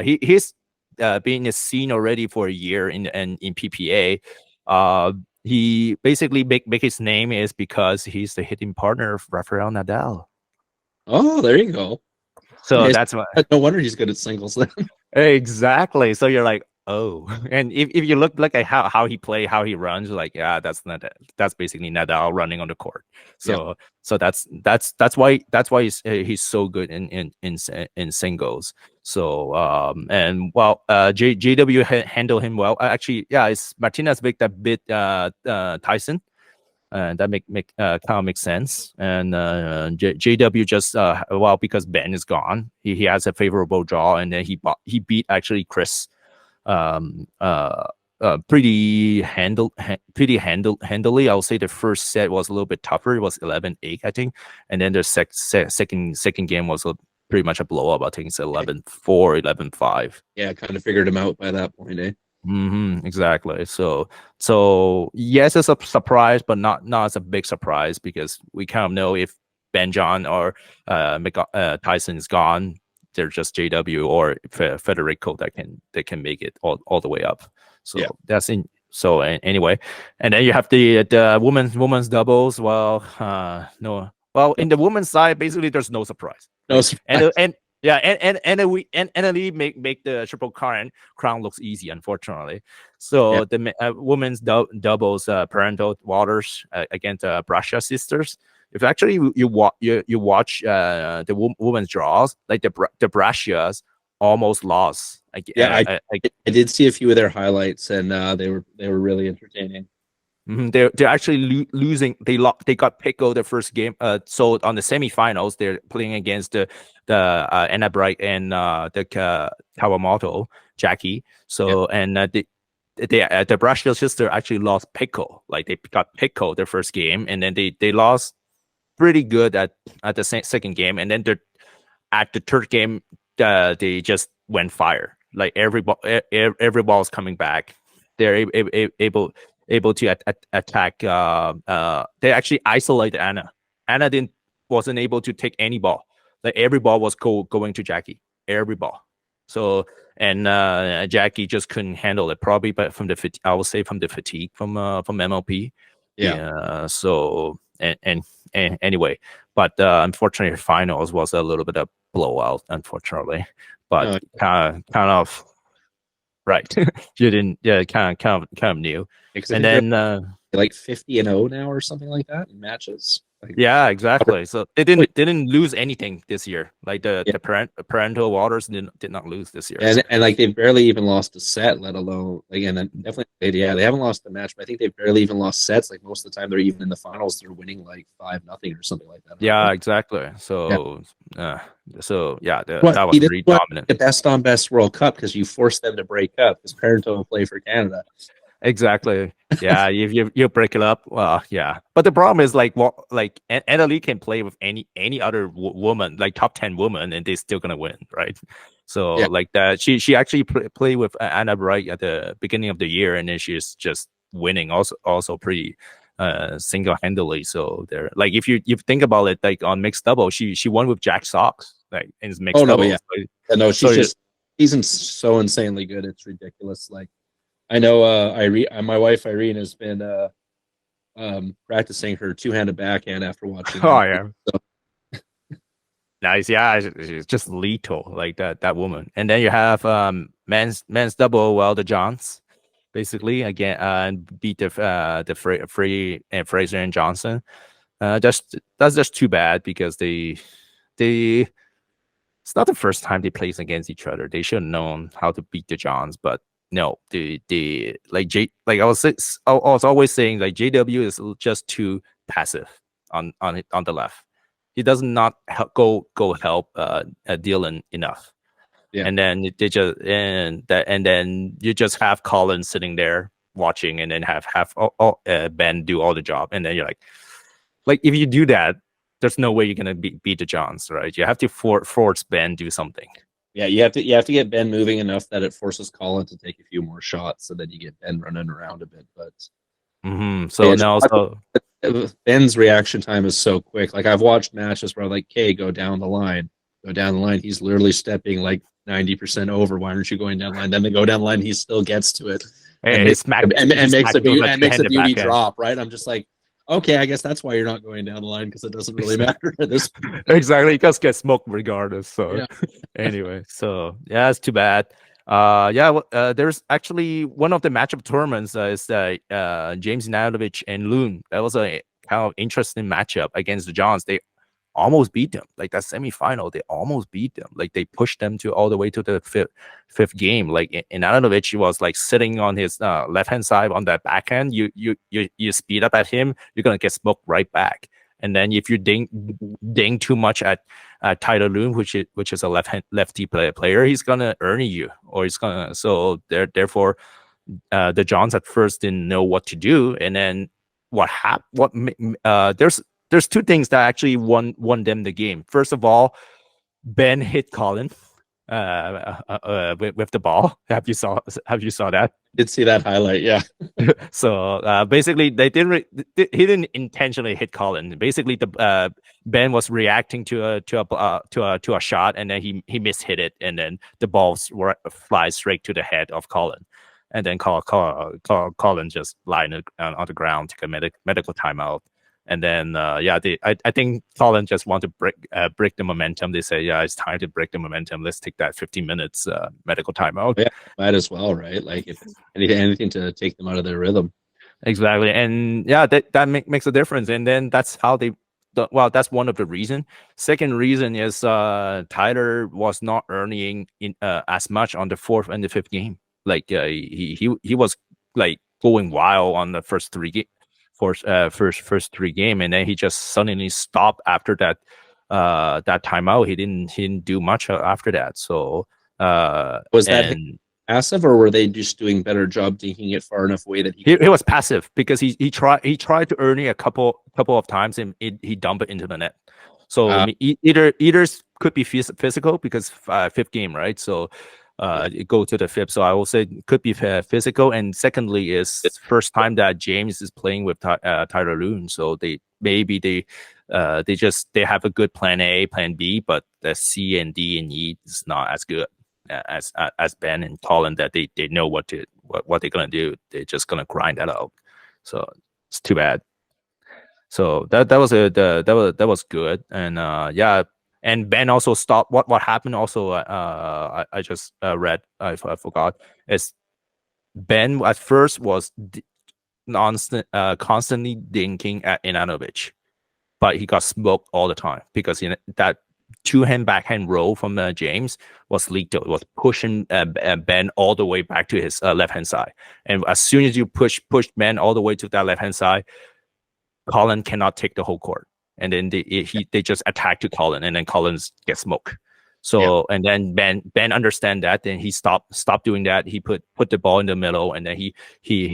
he's been in the scene already for a year in PPA. He basically make his name is because he's the hitting partner of Rafael Nadal. Oh, there you go. So Okay, that's why. no wonder he's good at singles then. Exactly. So you're like, oh, and if you look at how he play, how he runs, like, yeah, that's basically Nadal running on the court. So that's why he's so good in singles. So and well, JW handle him well. Actually, yeah, it's Martinez Vic that bit Tyson. That kind of makes sense. And JW just well, because Ben is gone, he has a favorable draw, and then he beat actually Chris pretty handily. I'll say the first set was a little bit tougher. It was 11-8, I think, and then the second game was pretty much a blow up. I think it's 11-4, 11-5. Yeah, kind of figured him out by that point, eh? Exactly. So yes, it's a surprise, but not as a big surprise, because we kind of know if Ben John or Tyson is gone, they're just JW or Federico that can make it all the way up. So that's in. So anyway, and then you have the women's doubles. Well, no. Well, in the women's side, basically, there's no surprise. No surprise. And yeah, and we make the triple crown looks easy, unfortunately. So the women's doubles, parental waters against Brasha sisters. If actually you watch the women's draws, like the Brashias almost lost. I did see a few of their highlights, and they were really entertaining. They're actually losing. They got pickled the first game. So on the semifinals, they're playing against the Anna Bright and the Kawamoto Jackie. So and the Brashiel sister actually lost pickle. Like they got pickled their first game, and then they lost pretty good at the second game, and then at the third game they just went fire. Like every ball is coming back. They're able to attack. They actually isolated Anna. Anna wasn't able to take any ball. Like every ball was going to Jackie. Every ball. So and Jackie just couldn't handle it. Probably, but I would say from the fatigue from MLP. Yeah. So and anyway, but unfortunately, finals was a little bit of blowout. Unfortunately, but kind of. Right, you didn't. Yeah, kind of new. And then like 50-0 now or something like that in matches. Yeah, exactly. So they didn't lose anything this year. Like the parental waters did not lose this year. And like they've barely even lost a set, let alone again. Definitely, they haven't lost a match, but I think they've barely even lost sets. Like most of the time, they're even in the finals. They're winning like 5-0 or something like that. Yeah, exactly. So that was pretty dominant. The best on best World Cup because you forced them to break up because parental will play for Canada. Exactly. Yeah, if you break it up, well, yeah. But the problem is like Anna can play with any other woman, like top 10 woman, and they're still gonna win, right? So like that, she actually played with Anna Bright at the beginning of the year, and then she's just winning also pretty single handedly. So they're like if you think about it, like on mixed double, she won with Jack Sox, like in mixed double. No, she's so insanely good. It's ridiculous. Like. I know my wife Irene has been practicing her two-handed backhand after watching. Oh yeah. So. Nice. Yeah, she's just lethal, like that woman. And then you have men's double, well, the Johns basically again and beat the Free and Fraser and Johnson. That's just too bad because they it's not the first time they played against each other. They should have known how to beat the Johns, but no, I was always saying like JW is just too passive on the left. He does not go help Dylan enough. Yeah. And then they just and then you just have Colin sitting there watching, and then have Ben do all the job, and then you're like if you do that, there's no way you're gonna beat the Johns, right? You have to force Ben do something. Yeah, you have to get Ben moving enough that it forces Colin to take a few more shots, so that you get Ben running around a bit. But so now, Ben's reaction time is so quick. Like I've watched matches where I'm like, "Okay, go down the line, go down the line." He's literally stepping like 90% over. Why aren't you going down the line? Then they go down the line, he still gets to it and He makes smacked, and he makes smacked with a the beauty backhand. drop. Right? I'm just like, okay, I guess that's why you're not going down the line because it doesn't really matter at this point. Exactly, he just gets smoked regardless. So Yeah. anyway, so yeah, it's too bad. There's actually one of the matchup tournaments is James Nanovich and Loon. That was a kind of interesting matchup against the Johns. They almost beat them. Like that semifinal, they almost beat them. Like they pushed them to all the way to the fifth game. Like in Nanovich, he was like sitting on his left hand side on that backhand. You speed up at him, you're gonna get smoked right back. And then if you ding too much at Tyler Loon, which is a lefty player, he's gonna earn you, or he's gonna. So therefore, the Johns at first didn't know what to do, and then there's two things that actually won them the game. First of all, Ben hit Colin with the ball. Have you saw that? Did see that highlight? Yeah. So basically, he didn't intentionally hit Colin. Basically, the Ben was reacting to a shot, and then he mishit it, and then the ball flies straight to the head of Colin, and then Colin just lying on the ground, take a medical timeout. And then, I think Colin just want to break the momentum. They say, yeah, it's time to break the momentum. Let's take that 15 minutes medical timeout. Yeah, might as well, right? Like if anything to take them out of their rhythm. Exactly. And yeah, that makes a difference. And then that's how that's one of the reasons. Second reason is Tyler was not earning as much on the fourth and the fifth game. Like he was like going wild on the first three games. First three game, and then he just suddenly stopped after that timeout. He didn't do much after that. So was that passive, or were they just doing better job dinking it far enough away that he was passive because he tried to earn it a couple of times and he dumped it into the net. So either could be physical because fifth game, right? So go to the fifth. So I will say it could be physical. And secondly, is first time that James is playing with Tyler Loon. So they have a good plan A, plan B, but the C and D and E is not as good as Ben and Colin. That they know what they're gonna do. They're just gonna grind that out. So it's too bad. So that was good. And and Ben also stopped. What happened also? I just read. I forgot. Is Ben at first was constantly dinking at Inanovich, but he got smoked all the time because that two-hand backhand roll from James was lethal. It was pushing Ben all the way back to his left hand side, and as soon as you push Ben all the way to that left hand side, Colin cannot take the whole court. And then they just attack to Colin, and then Colin gets smoked. So and then Ben understand that, then he stopped doing that. He put the ball in the middle, and then he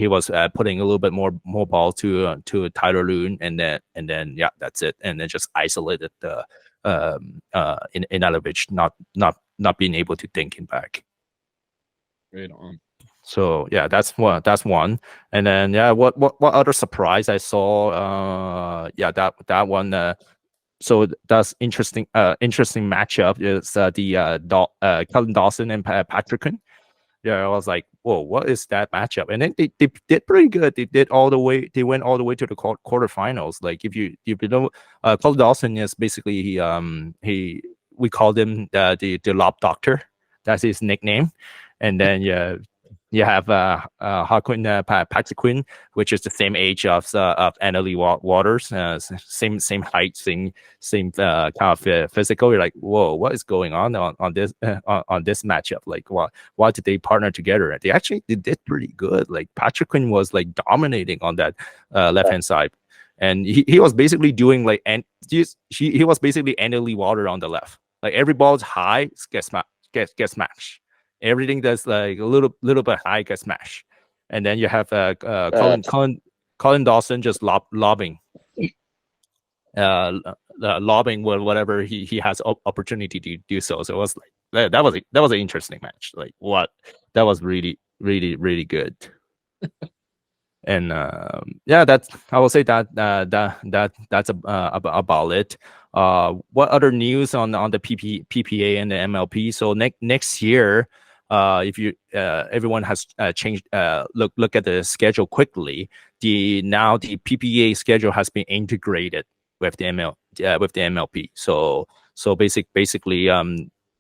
was putting a little bit more ball to Tyler Loon, and then yeah, that's it. And then just isolated the Inalovich not being able to think him back. Right on. So yeah, that's one. And then what other surprise I saw? That one. So that's interesting. Interesting matchup is the Cullen Dawson and Patrick Quinn. Yeah, I was like, whoa, what is that matchup? And then they did pretty good. They went all the way to the quarterfinals. Like if you know, Cullen Dawson is basically we called him the Lob Doctor. That's his nickname. And then you have Patrick Quinn, which is the same age of Annalie Waters, same height, same kind of physical. You're like, whoa, what is going on this on this matchup? Like, why did they partner together? They actually did pretty good. Like Patrick Quinn was like dominating on that left hand side, and he was basically doing like he was basically Annalie Water on the left. Like every ball's high, gets smashed. Everything that's like a little bit high gets smashed, and then you have Colin Dawson just lobbing, lobbing whatever he has opportunity to do so. So it was like that was an interesting match. Like that was really good. And yeah, that's I will say that that's about it. What other news on the PPA and the MLP? So next year, if you everyone has changed, look at the schedule quickly. Now the PPA schedule has been integrated with the with the MLP. So basically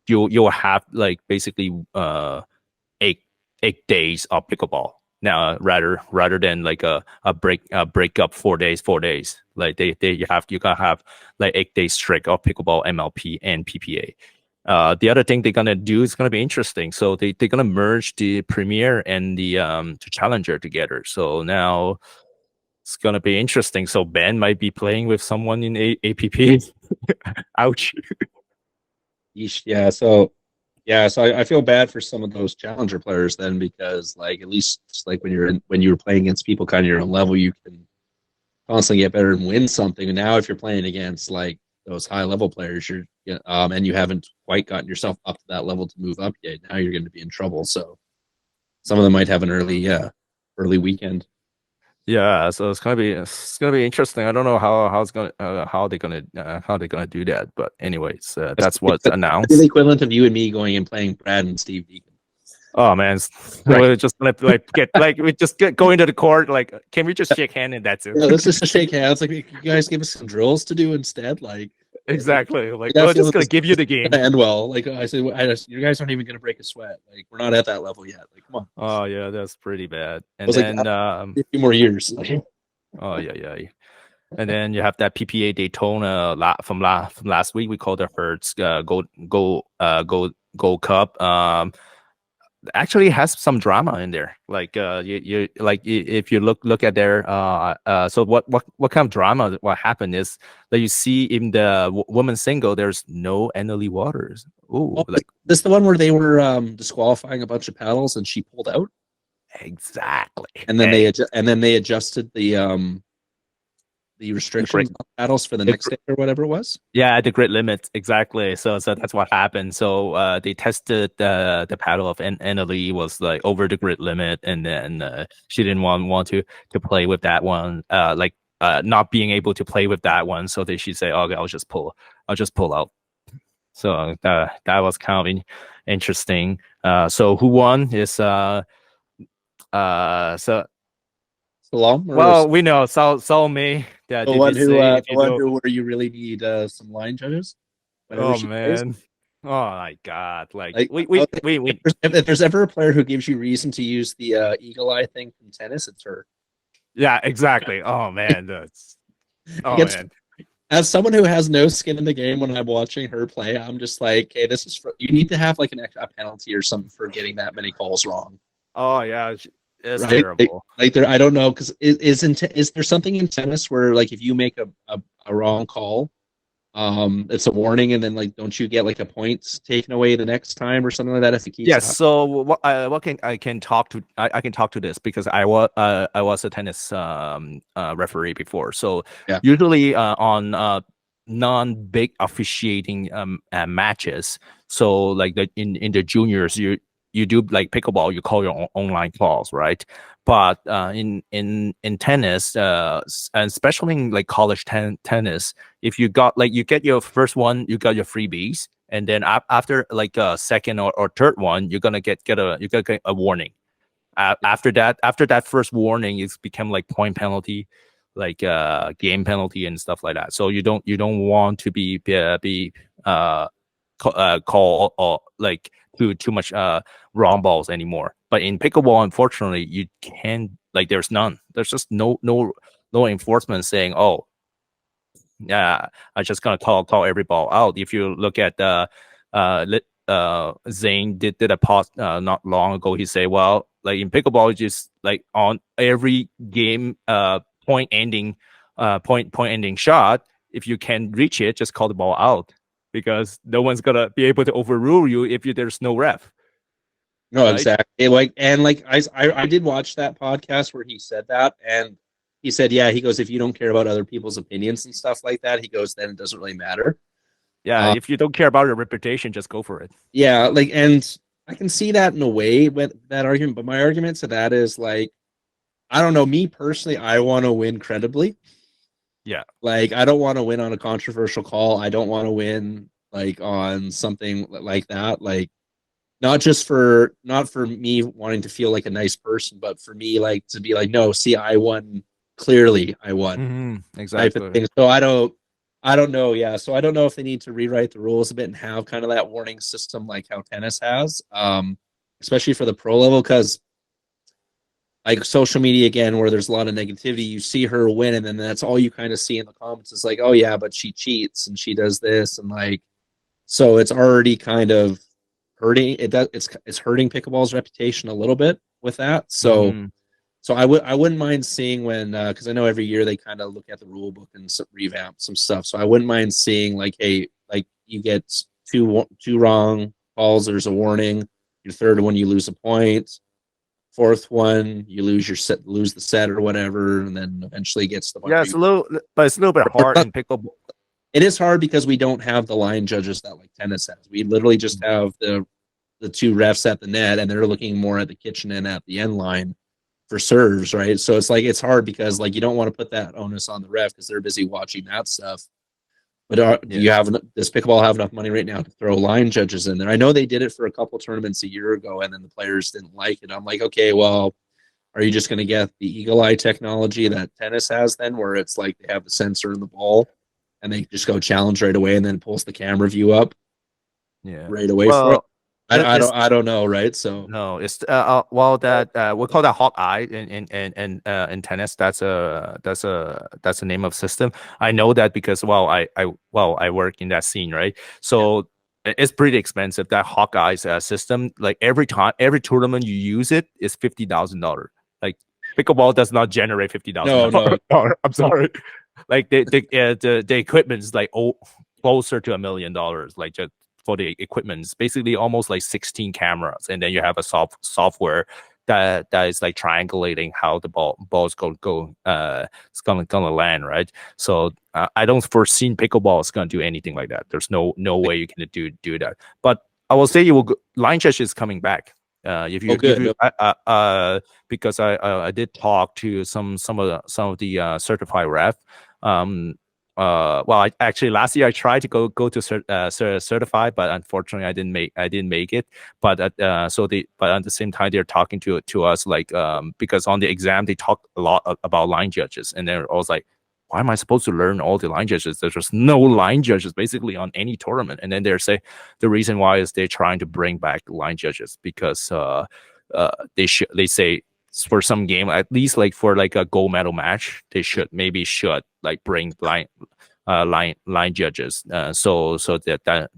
you'll have like basically 8 days of pickleball now, rather than like a break up 4 days. Like you gotta have like 8 days straight of pickleball, MLP and PPA. The other thing they're gonna do is gonna be interesting. So they're gonna merge the Premier and the Challenger together. So now it's gonna be interesting. So Ben might be playing with someone in APP. Ouch. Yeesh. So I feel bad for some of those challenger players then, because like at least like when you were playing against people kind of your own level, you can constantly get better and win something. And now if you're playing against like those high level players, and you haven't quite gotten yourself up to that level to move up yet, now you're going to be in trouble. So some of them might have an early weekend. Yeah, so it's gonna be interesting. I don't know how they're gonna do that, but anyways, that's what's announced. The equivalent of you and me going and playing Brad and Steve Deacon. Oh man, Right. we're just gonna go into the court. Like, can we just shake hand and that's it? Yeah, let's just shake hands. Like, you guys give us some drills to do instead. Like, Exactly. Like, I we're feel just gonna give you the game. and well, like I said, you guys aren't even going to break a sweat. Like, we're not at that level yet. Like, come on. Oh yeah, that's pretty bad. And was like, then a few more years. oh yeah. And then you have that PPA Daytona from last week. We called it Hertz Gold Cup. Actually has some drama in there. Like you like if you look at their so what kind of drama? What happened is that you see in the women's single, there's no Annalie Waters. Ooh, like this the one where they were disqualifying a bunch of paddles and she pulled out, exactly. and then they adjusted the restrictions on paddles for the next day or whatever it was. Yeah, the grid limit, exactly. So that's what happened. So they tested the paddle of Annalie was like over the grid limit, and then she didn't want to play with that one. Not being able to play with that one, so she say, "Okay, I'll just pull out." So that was kind of interesting. So who won is so. Salom, well, we know Salome. The one where you really need some line judges. Oh man! Oh my God! Like we if there's ever a player who gives you reason to use the eagle eye thing from tennis, it's her. Yeah, exactly. Oh man, that's man. As someone who has no skin in the game, when I'm watching her play, I'm just like, hey, this is you need to have like a penalty or something for getting that many calls wrong. Oh yeah. It's right? terrible. Like there, I don't know, because is there something in tennis where like if you make a wrong call, it's a warning, and then like don't you get like a points taken away the next time or something like that if it keeps? Yes. Yeah, so I can talk to this because I was a tennis referee before. So yeah. Usually on non-big officiating matches, so like in the juniors you do like pickleball, you call your online calls, right? But in tennis, and especially in like college tennis, if you get your first one, you got your freebies, and then after like a second or third one, you're gonna get a warning. After that first warning, it's become like point penalty, like game penalty and stuff like that. So you don't want to be call or like too much wrong balls anymore. But in pickleball, unfortunately, you can't, like, there's none. There's just no enforcement saying, oh yeah, I'm just gonna call every ball out. If you look at Zane did a post not long ago. He say, well, like in pickleball, just like on every game point ending shot, if you can reach it, just call the ball out, because no one's gonna be able to overrule you if there's no ref. No, right? Exactly. I did watch that podcast where he said that, and he said, yeah, he goes, if you don't care about other people's opinions and stuff like that, he goes, then it doesn't really matter. Yeah, if you don't care about your reputation, just go for it. Yeah, like, and I can see that in a way with that argument, but my argument to that is like, I don't know. Me personally, I want to win credibly. Yeah. Like, I don't want to win on a controversial call. I don't want to win like on something like that. Like, not for me wanting to feel like a nice person, but for me like to be like, no, see, I won clearly. I won type of Exactly. thing. So I don't know. Yeah. So I don't know if they need to rewrite the rules a bit and have kind of that warning system like how tennis has, especially for the pro level, because like social media again, where there's a lot of negativity, you see her win, and then that's all you kind of see in the comments. It's like, oh yeah, but she cheats and she does this, and like, so it's already kind of hurting. It's hurting pickleball's reputation a little bit with that. So Mhm. so I wouldn't mind seeing when because I know every year they kind of look at the rule book and revamp some stuff. So I wouldn't mind seeing like, hey, like you get two wrong calls, there's a warning. Your third one, you lose a point. Fourth one, you lose the set or whatever, and then eventually gets the bunch Yeah, of it's a little, but it's a little bit hard in pickleball. It is hard because we don't have the line judges that like tennis has. We literally just have the two refs at the net, and they're looking more at the kitchen and at the end line for serves, right? So it's like it's hard because like you don't want to put that onus on the ref because they're busy watching that stuff. But do Yeah. you have does pickleball have enough money right now to throw line judges in there? I know they did it for a couple tournaments a year ago, and then the players didn't like it. I'm like, okay, well, are you just going to get the eagle eye technology that tennis has then, where it's like they have the sensor in the ball and they just go challenge right away and then pulls the camera view up Yeah. right away for it? Well, it's I don't know, right? So no, it's well that we call that hawk eye in tennis. That's a name of system. I know that because I work in that scene, right? So it's pretty expensive. That hawk eyes system, like every tournament you use it is $50,000. Like pickleball does not generate no, $50,000. I'm sorry. Like the equipment is like closer to $1 million. Like just for the equipment. It's basically almost like 16 cameras, and then you have a software that is like triangulating how the ball's it's gonna land, right? So I don't foresee pickleball is gonna do anything like that. There's no way you can do that. But I will say line judge is coming back. If you because I did talk to some of the certified ref. Well, actually last year I tried to go to certified, but unfortunately I didn't make it. But at the same time they're talking to us like because on the exam they talk a lot about line judges, and they're always like, why am I supposed to learn all the line judges? There's just no line judges basically on any tournament. And then they're say the reason why is they're trying to bring back line judges because they say for some game, at least like for like a gold medal match, they should like bring line judges, so that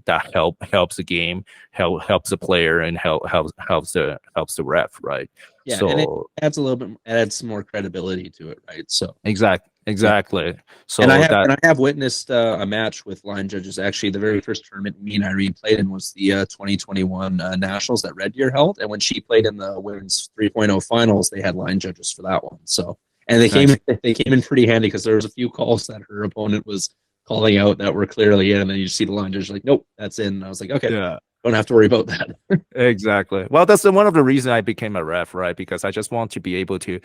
helps the game, helps the player, and helps the ref, right? yeah, So and it adds a little bit, adds some more credibility to it, right? So exactly. So and I have witnessed a match with line judges. Actually, the very first tournament me and Irene played in was the 2021 Nationals that Red Deer held, and when she played in the women's 3.0 finals, they had line judges for that one. So, and they came in pretty handy because there was a few calls that her opponent was calling out that were clearly in, and then you see the line judge like, nope, that's in. And I was like, okay, yeah. don't have to worry about that. Exactly. Well, that's one of the reasons I became a ref, right? Because I just want to be able to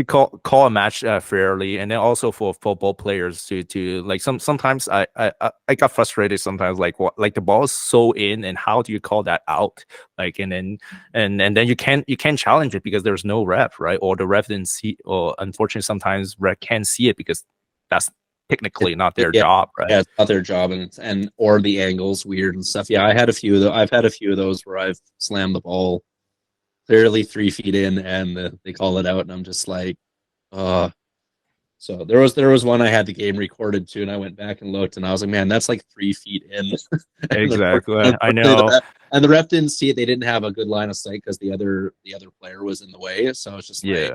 call a match fairly, and then also for both players to like sometimes I got frustrated sometimes, like like the ball is so in, and how do you call that out? Like and then you can't challenge it because there's no ref, right? Or the ref didn't see, or unfortunately sometimes ref can't see it because that's technically not their job, right? Yeah, it's not their job, and or the angles weird and stuff. Yeah, I've had a few of those where I've slammed the ball clearly 3 feet in, and they call it out, and I'm just like, So there was one I had the game recorded to, and I went back and looked, and I was like, man, that's like 3 feet in. Exactly, I know. And the ref didn't see it. They didn't have a good line of sight because the other player was in the way. So it's just like,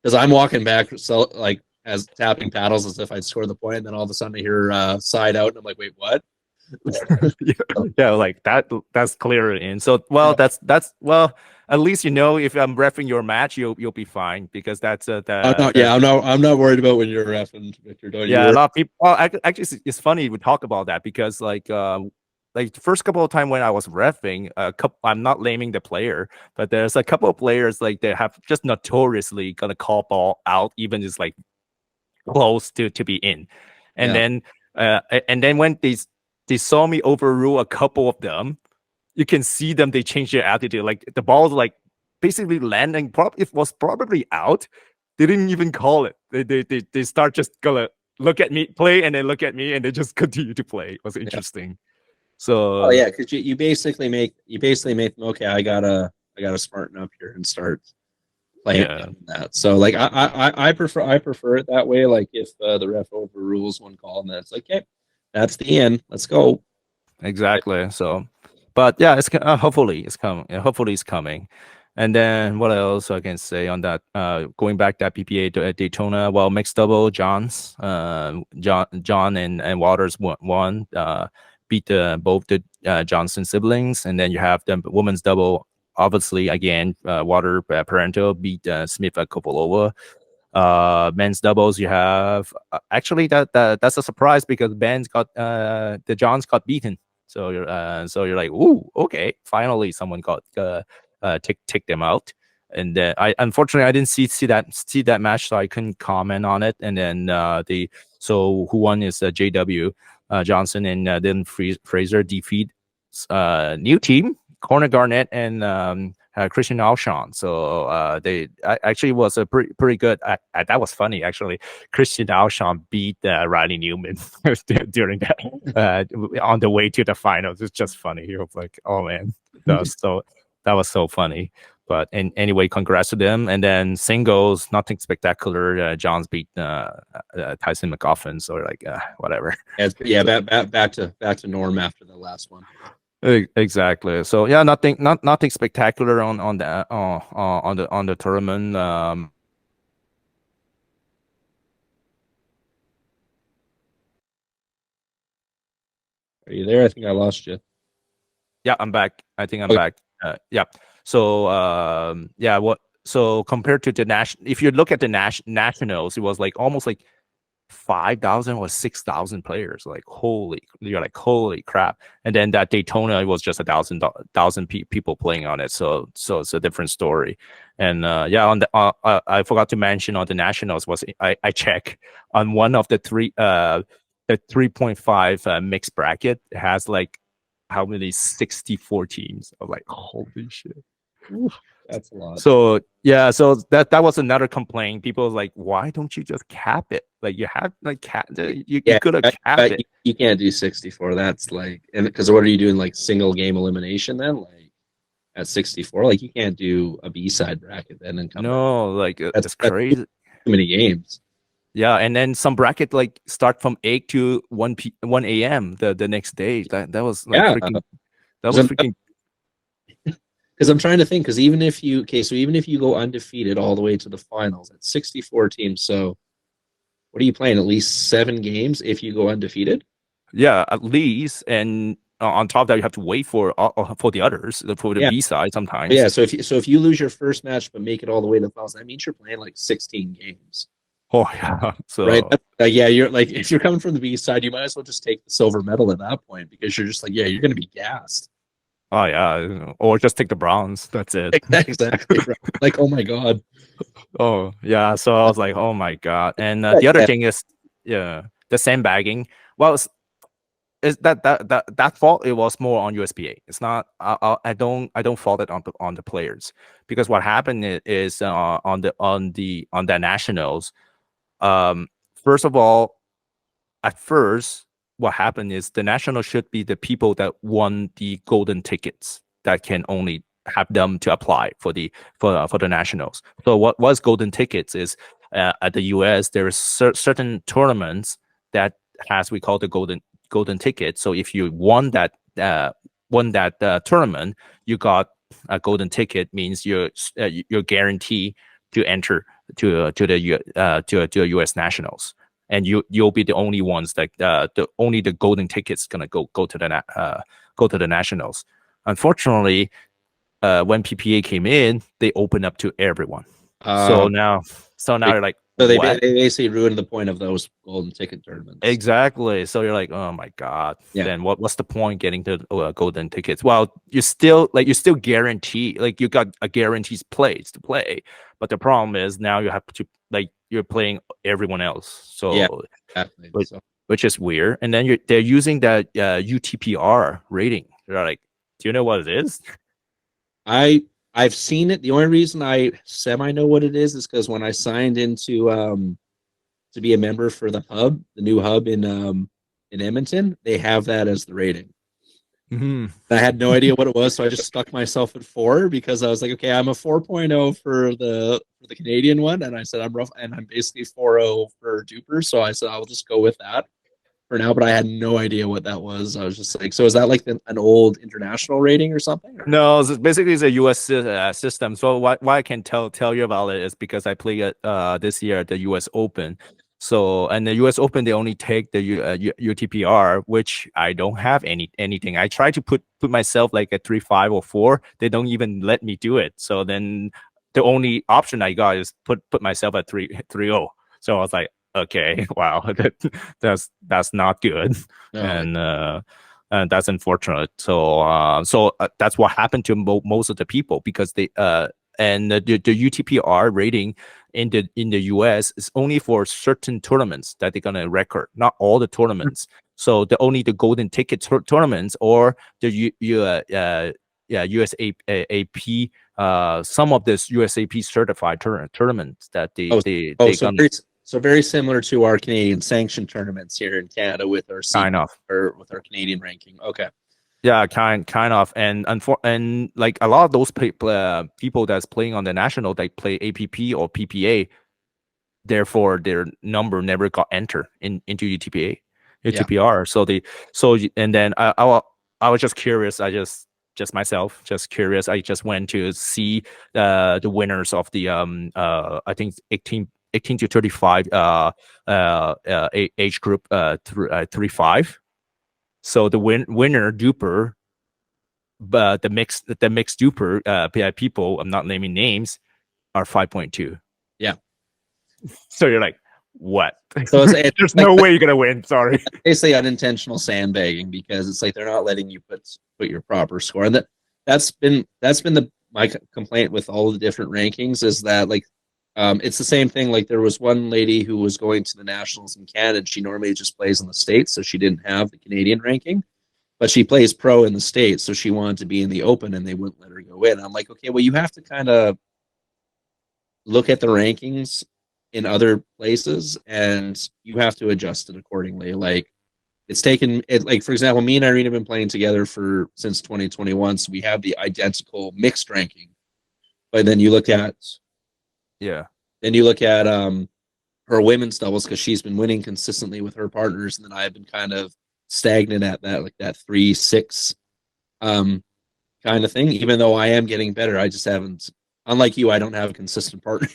because I'm walking back, so like as tapping paddles as if I'd score the point, and then all of a sudden I hear side out, and I'm like, wait, what? Yeah, like that's clear in. So well, that's well, at least you know if I'm reffing your match, you'll be fine, because that's I'm not worried about when you're reffing, Victor. Don't you? Yeah, a lot of people. Well, actually, it's funny we talk about that because like like the first couple of times when I was reffing, I'm not naming the player, but there's a couple of players like they have just notoriously gonna call ball out, even just like close to be in, and then when they saw me overrule a couple of them, you can see them, they change their attitude. Like the ball's like basically landing, it was probably out. They didn't even call it. They start just gonna look at me play, and then look at me, and they just continue to play. It was interesting. So oh yeah, because you basically make them, okay, I gotta smarten up here and start playing that. So like I prefer it that way. Like if the ref overrules one call, and then it's like, okay, that's the end. Let's go. Exactly. So, but yeah, it's hopefully it's coming. Hopefully it's coming. And then what else I can say on that? Going back that PPA to Daytona, well, mixed double, John and Waters won. Beat both the Johnson siblings, and then you have the women's double. Obviously, again, Water Parental beat Smith Kopolova. Men's doubles, you have actually that's a surprise because the Johns got beaten. So you're like, ooh, okay, finally someone got take them out. And then unfortunately I didn't see that match, so I couldn't comment on it. And then who won is JW Johnson, and then Fraser defeat new team Corner Garnett and Christian Alshon. So they actually was a pretty good. That was funny actually. Christian Alshon beat Riley Newman during that on the way to the finals. It's just funny. He was like, "Oh man, that was so funny." But anyway, congrats to them. And then singles, nothing spectacular. Johns beat Tyson McGoffin. So like whatever. Back to norm after the last one. Exactly. So yeah, nothing spectacular on the tournament. Are you there? I think I lost you. Yeah, I'm back. I think I'm back. Yeah. So so compared to the national, if you look at the nationals, it was like almost like 5,000 or 6,000 players. Like you're like holy crap. And then that Daytona, it was just 1,000 people playing on it. So it's a different story. And on the I forgot to mention on the nationals was I check on one of the the 3.5 mixed bracket, it has like how many 64 teams. I'm like, holy shit. That's a lot. So yeah, so that was another complaint. People was like, why don't you just cap it? Like you have like you could have capped it. You can't do 64. That's like, and because what are you doing, like single game elimination then? Like at 64, like you can't do a B-side bracket then and come back. Like that's crazy. Too many games. Yeah, and then some bracket like start from 8 to 1 a.m. the next day. That was like freaking. Because I'm trying to think, because even if you go undefeated all the way to the finals at 64 teams, so what are you playing? At least 7 games if you go undefeated? Yeah, at least. And on top of that, you have to wait for the others, for the B side sometimes. Yeah, so if you lose your first match but make it all the way to the finals, that means you're playing like 16 games. Oh yeah. So right. You're like, if you're coming from the B side, you might as well just take the silver medal at that point, because you're just like, you're gonna be gassed. Oh yeah, or just take the bronze. That's it. Exactly. Like, oh my god. Oh yeah. So I was like, oh my god. And the other thing is, the sandbagging. Well, is that fault? It was more on USPA. It's not. I don't fault it on the players, because what happened is on the nationals. First of all, at first, what happened is the national should be the people that won the golden tickets that can only have them to apply for the nationals. So what was golden tickets is at the US there is certain tournaments that we call the golden ticket. So if you won that tournament, you got a golden ticket, means you're guaranteed to enter to the US nationals. And you'll be the only ones that the golden tickets gonna go to the nationals. Unfortunately, when PPA came in, they opened up to everyone. So now you're like, So they what? basically ruined the point of those golden ticket tournaments. Exactly. So you're like, oh my god. Yeah. Then what's the point getting the golden tickets? Well, you still guarantee, like, you got a guaranteed place to play, but the problem is now you have to, like, you're playing everyone else. So Yeah, exactly. which, So which is weird. And then they're using that UTPR rating. They're like, do you know what it is? I've seen it. The only reason I semi know what it is because when I signed into to be a member for the hub, the new hub in Edmonton, they have that as the rating. Mm-hmm. I had no idea what it was, so I just stuck myself at 4 because I was like, okay, I'm a 4.0 for the Canadian one, and I said I'm rough, and I'm basically 4.0 for Duper, so I said I'll just go with that for now. But I had no idea what that was. I was just like, so is that like an old international rating or something? No, basically it's a US system. So why I can tell you about it is because I played it this year at the US Open. So, and the US Open, they only take the UTPR, which I don't have anything. I try to put myself like a 3.5 or 4. They don't even let me do it. So then the only option I got is put myself at 3.0. So I was like, okay, wow, that's not good. No. And that's unfortunate. So that's what happened to most of the people, because they and the UTPR rating in the US is only for certain tournaments that they're gonna record, not all the tournaments. So only the golden ticket tournaments or the USAP, some of this USAP certified tournaments that they very similar to our Canadian sanctioned tournaments here in Canada with our kind of, or with our Canadian ranking. Okay. Yeah, kind of, and like a lot of those people that's playing on the national, they play APP or PPA, therefore their number never got entered into UTPR. So and then I was just curious. I just myself just curious. I just went to see the winners of the I think 18 to 35 age group 3.5. So the winner Duper, but the mixed Duper people, I'm not naming names, are 5.2. Yeah. So you're like, what? So it's there's no way you're gonna win. Sorry. Basically unintentional sandbagging because it's like they're not letting you put your proper score. And that's been my complaint with all the different rankings is that like it's the same thing. Like there was one lady who was going to the nationals in Canada. She normally just plays in the States, so she didn't have the Canadian ranking, but she plays pro in the States, so she wanted to be in the Open, and they wouldn't let her go in. I'm like, okay, well, you have to kind of look at the rankings in other places, and you have to adjust it accordingly. Like it's taken it. Like for example, me and Irene have been playing together since 2021, so we have the identical mixed ranking. But then you look at her women's doubles because she's been winning consistently with her partners, and then I've been kind of stagnant at that 3-6 kind of thing. Even though I am getting better, I just haven't. Unlike you, I don't have a consistent partner.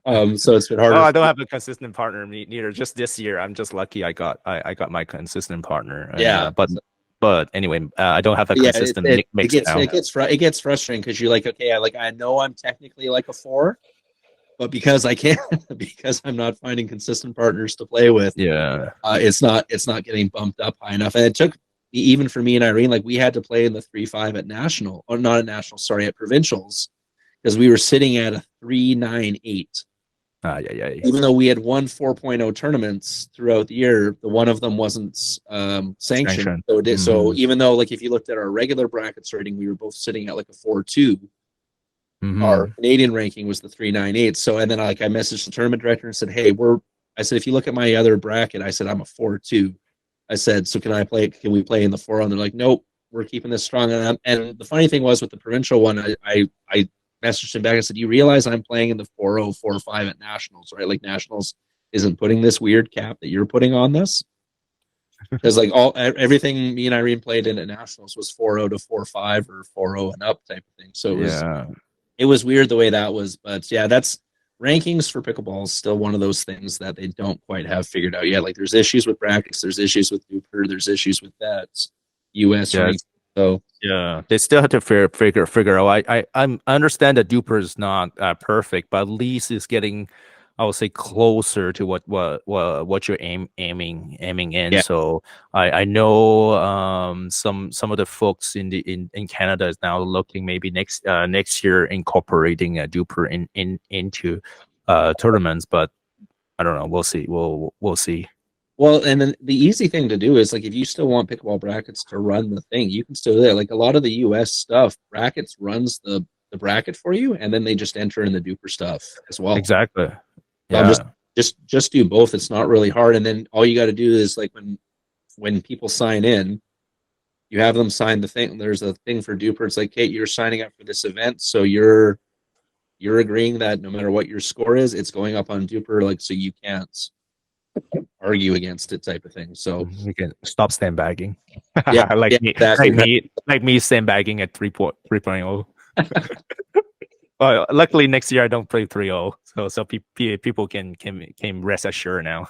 So it's been harder. Oh, I don't have a consistent partner neither. Just this year, I'm just lucky I got my consistent partner. Yeah, but anyway, I don't have a consistent mix now. It gets frustrating because you're like, okay, I know I'm technically like a 4, but because I can't, because I'm not finding consistent partners to play with, it's not getting bumped up high enough. And it took even for me and Irene, like we had to play in the 3.5 at national, or not at national, sorry, at provincials, because we were sitting at a 3.98. Even though we had won 4.0 tournaments throughout the year, the one of them wasn't sanctioned. So so even though like if you looked at our regular brackets rating, we were both sitting at like a 4.2. Our Canadian ranking was the 3.98. So and then I messaged the tournament director and said, hey, I said, if you look at my other bracket, I said I'm a 4.2. I said, so can we play in the 4? And they're like, nope, we're keeping this strong. And the funny thing was with the provincial one, I messaged him back. I said, you realize I'm playing in the 4.0, 4.5 at nationals, right? Like nationals isn't putting this weird cap that you're putting on this. Because like everything me and Irene played in at nationals was 4.0 to 4.5 or 4.0 and up type of thing. So it was weird the way that was. But yeah, that's rankings for pickleball is still one of those things that they don't quite have figured out yet. Like there's issues with brackets, there's issues with Duper, there's issues with that US ranking. So yeah, they still have to figure out. I understand that Duper is not perfect, but at least it's getting I would say closer to what you're aiming in. Yeah. So I know some of the folks in Canada is now looking maybe next year incorporating a duper into tournaments, but I don't know. We'll see. We'll see. Well, and then the easy thing to do is like if you still want pickleball brackets to run the thing, you can still do that. Like a lot of the US stuff, brackets runs the bracket for you, and then they just enter in the duper stuff as well. Exactly. So Yeah. just do both. It's not really hard. And then all you got to do is like when people sign in, you have them sign the thing. There's a thing for duper. It's like, Kate, you're signing up for this event, so you're agreeing that no matter what your score is, it's going up on duper. Like so, you can't argue against it, type of thing. So You can stop sandbagging. Yeah, like yeah, me, exactly. like me sandbagging at 3.0. Well, luckily next year I don't play 3.0, so people can rest assured now.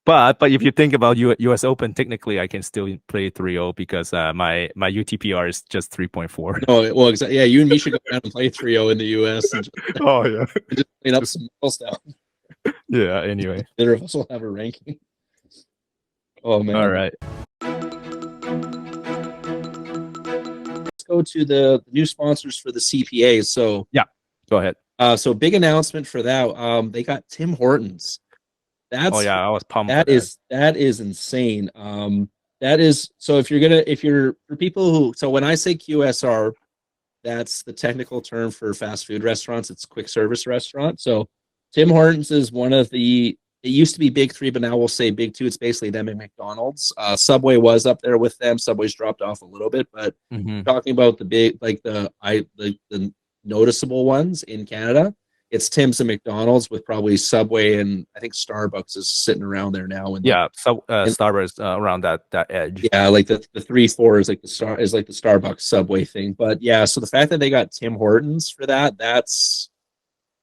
But if you think about US Open, technically I can still play 3.0 because my UTPR is just 3.4. No, well, exactly. Yeah, you and me should go down and play 3-0 in the US and Oh yeah, just clean up some middle stuff. yeah. Anyway, Neither of us will have a ranking. Oh man! all right. Let's go to the new sponsors for the CPA. So Go ahead. So big announcement for that. They got Tim Hortons. That's Oh yeah, I was pumped. that is insane. That is so if you're for people who, so when I say QSR, that's the technical term for fast food restaurants. It's quick service restaurant. So Tim Hortons is one of the, it used to be Big Three, but now we'll say Big Two. It's basically them and McDonald's. Subway was up there with them. Subway's dropped off a little bit, but talking about the big, like the noticeable ones in Canada, it's Tim's and McDonald's, with probably Subway, and I think Starbucks is sitting around there now. And Yeah, so Starbucks around that edge. yeah, like the 3-4 is like the Starbucks Subway thing. But yeah, so the fact that they got Tim Hortons for that's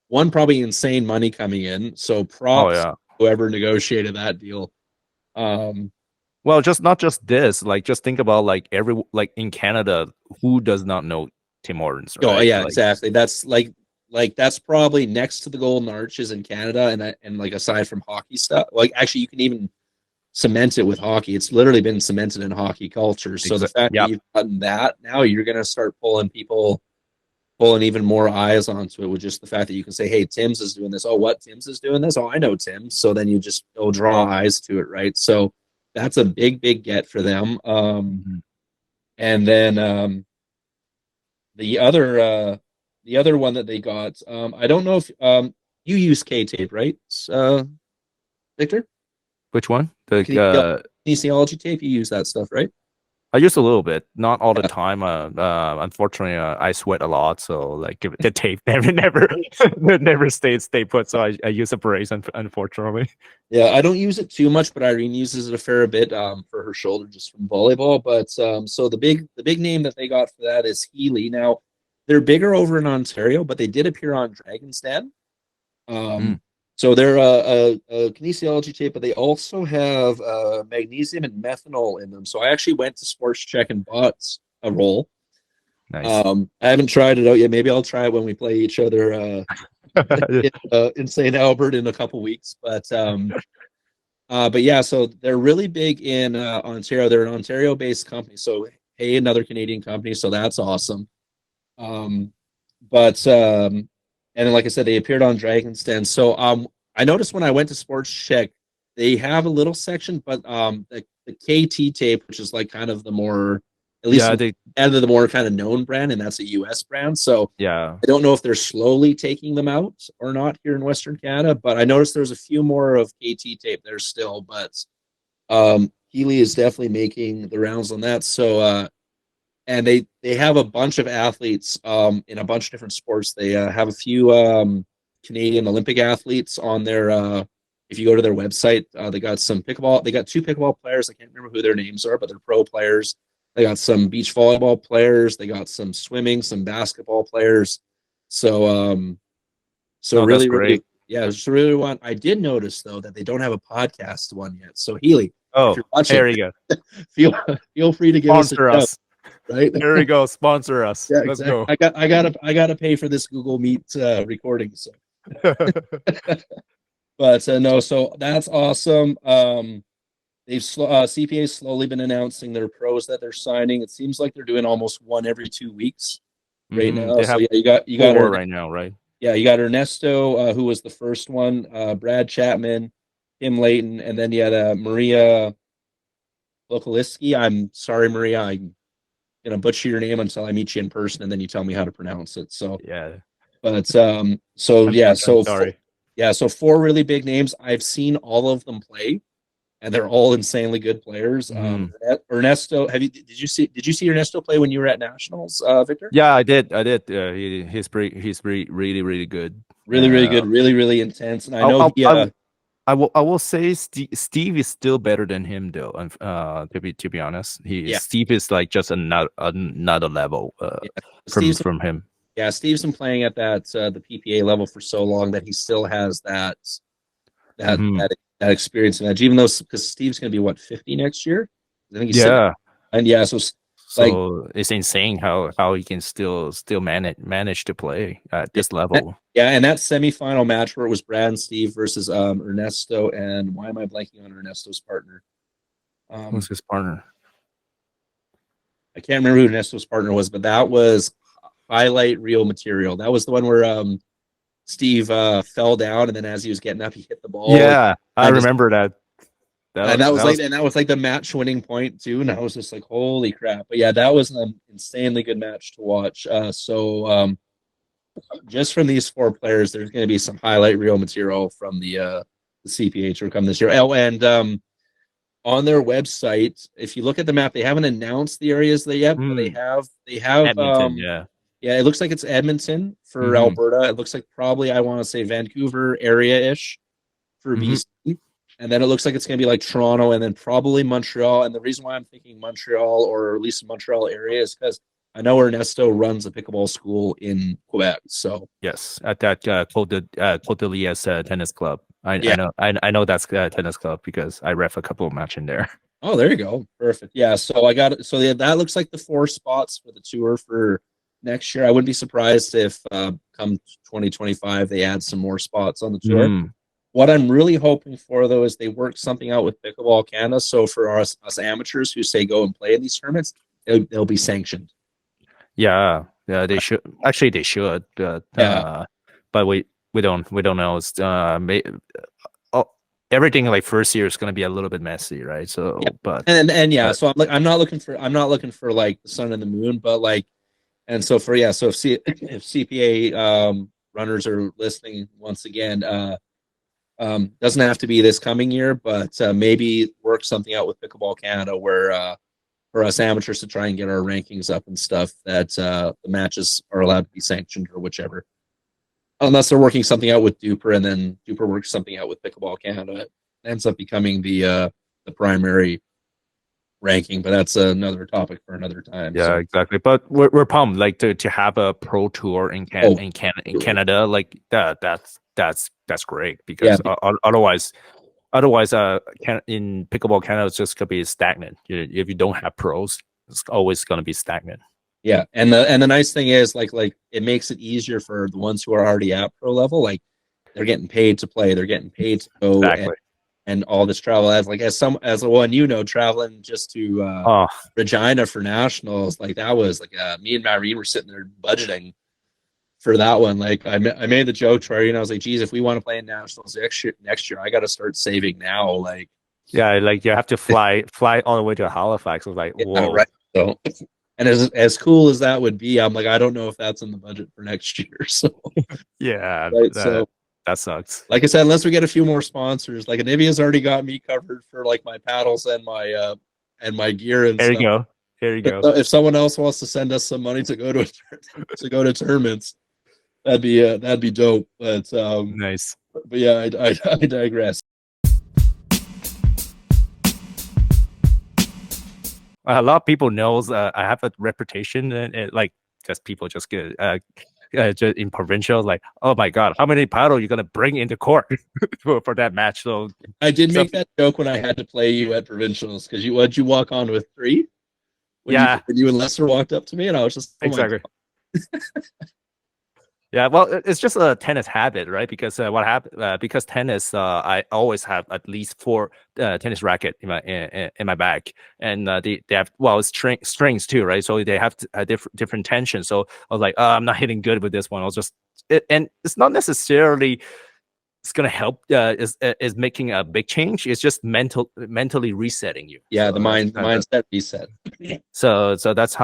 one, probably insane money coming in. So props to whoever negotiated that deal. Well, just not just this, like just think about like in Canada, who does not know Tim Hortons, right? Oh yeah, like, exactly. That's like that's probably next to the Golden Arches in Canada, and like aside from hockey stuff, like actually you can even cement it with hockey. It's literally been cemented in hockey culture. So the fact that you've gotten that, now you're going to start pulling even more eyes onto it with just the fact that you can say, hey, Tim's is doing this. Oh, what? Tim's is doing this? Oh, I know Tim's. So then you'll draw eyes to it, right? So that's a big get for them. And then the other one that they got, I don't know if you use K-tape, right, Victor? Which one? The kinesiology tape. You use that stuff, right? I use a little bit, not all the time. Unfortunately, I sweat a lot, so like the tape never stay put. So I use a brace, unfortunately. Yeah, I don't use it too much, but Irene uses it a fair bit for her shoulder, just from volleyball. But so the big name that they got for that is Healy. Now they're bigger over in Ontario, but they did appear on Dragon's Den. So they're a kinesiology tape, but they also have magnesium and methanol in them. So I actually went to Sports Check and bought a roll. Nice. I haven't tried it out yet. Maybe I'll try it when we play each other in St. Albert in a couple weeks. But yeah, so they're really big in Ontario. They're an Ontario-based company. So hey, another Canadian company. So that's awesome. And then, like I said, they appeared on Dragon's Den. So I noticed when I went to Sports Check, they have a little section, but the KT tape, which is like kind of the more, at least the more kind of known brand, and that's a US brand. So yeah, I don't know if they're slowly taking them out or not here in Western Canada, but I noticed there's a few more of KT tape there still. But Healy is definitely making the rounds on that. So and they have a bunch of athletes in a bunch of different sports. They have a few Canadian Olympic athletes on their if you go to their website, they got some pickleball. They got 2 pickleball players. I can't remember who their names are, but they're pro players. They got some beach volleyball players. They got some swimming, some basketball players. So really, really, yeah, it's really one. I did notice though that they don't have a podcast one yet. So Healy, oh, if you're watching, there you go. feel free to give us a shout. right? There we go. Sponsor us. Yeah, Let's exactly. I gotta pay for this Google Meet recording. So, go. but no, so that's awesome. CPA's slowly been announcing their pros that they're signing. It seems like they're doing almost one every 2 weeks right now. They So have yeah, you got four right now, right? Yeah, you got Ernesto, who was the first one, Brad Chapman, Tim Layton, and then you had Maria Lokaliski. I'm sorry, Maria. I'm gonna butcher your name until I meet you in person, and then you tell me how to pronounce it. So, Yeah. but so yeah, I'm sorry. so four really big names. I've seen all of them play, and they're all insanely good players. Ernesto, did you see Ernesto play when you were at Nationals, Victor? Yeah, I did. He's really, really good. Really good, really intense. And I know I will say Steve is still better than him though. To be honest, Steve is like just another level from him. Yeah, Steve's been playing at that the PPA level for so long that he still has that experience and edge. Even though because Steve's going to be what 50 next year, I think he's and yeah, so it's insane how he can still manage to play at this level. And that semifinal match where it was Brad and Steve versus Ernesto, and why am I blanking on Ernesto's partner? Who's his partner? I can't remember who Ernesto's partner was, but that was highlight reel material. That was the one where Steve fell down, and then as he was getting up, he hit the ball. Yeah, I remember that. That was like the match winning point too, and I was just like, holy crap! But yeah, that was an insanely good match to watch. Just from these four players, there's going to be some highlight reel material from the CPA tour come this year. Oh, and on their website, if you look at the map, they haven't announced the areas they yet, but they have Edmonton, yeah, it looks like it's Edmonton for Alberta. It looks like probably I want to say Vancouver area-ish for BC. And then it looks like it's going to be like Toronto and then probably Montreal. And the reason why I'm thinking Montreal or at least Montreal area is because I know Ernesto runs a pickleball school in Quebec. So yes, at that Côte de Liesse tennis club. I know that's tennis club because I ref a couple of matches in there. Oh, there you go. Perfect. Yeah. So I got it. So yeah, that looks like the 4 spots for the tour for next year. I wouldn't be surprised if come 2025 they add some more spots on the tour. What I'm really hoping for, though, is they work something out with Pickleball Canada. So for us amateurs who say go and play in these tournaments, they'll be sanctioned. Yeah, they should. Actually, they should. But we don't know. It's, everything like first year is going to be a little bit messy, right? So, but so I'm not looking for like the sun and the moon, but like, and so for if CPA runners are listening once again. Doesn't have to be this coming year, but maybe work something out with Pickleball Canada where for us amateurs to try and get our rankings up and stuff that the matches are allowed to be sanctioned or whichever. Unless they're working something out with Duper and then Duper works something out with Pickleball Canada. It ends up becoming the primary ranking, but that's another topic for another time. Yeah, exactly. But we're pumped like to have a pro tour in Canada like that's great because otherwise in Pickleball Canada it's just gonna be stagnant. If you don't have pros, it's always gonna be stagnant. Yeah, and the nice thing is like it makes it easier for the ones who are already at pro level. Like they're getting paid to play, they're getting paid to go and all this travel as the one traveling just to Regina for nationals. Like that was like me and Maureen were sitting there budgeting for that one. Like I made the joke to her, I was like, geez, if we want to play in nationals next year, I got to start saving now. Like, yeah, like you have to fly all the way to Halifax. I was like, whoa. Right. So, and as cool as that would be, I'm like, I don't know if that's in the budget for next year. So yeah, right, that sucks. Like I said, unless we get a few more sponsors, like Anivia's already got me covered for like my paddles and my gear and There stuff. you go. Here you go. If someone else wants to send us some money to go to tournaments, that'd be dope. But nice. But yeah, I digress. A lot of people knows I have a reputation and like just people just get just in provincial like, oh my god, how many paddle you gonna bring into court for that match? So I did make that joke when I had to play you at provincials because you walk on with 3 Yeah, when you and Lester walked up to me, and I was just, oh my exactly. God. Yeah, well, it's just a tennis habit, right? Because what happened? Because tennis, I always have at least 4 tennis racket in my bag, and they have strings too, right? So they have different tension. So I was like, I'm not hitting good with this one. I'll just and it's not necessarily it's gonna help. Is making a big change. It's just mentally resetting you. Yeah, So the mindset reset. So that's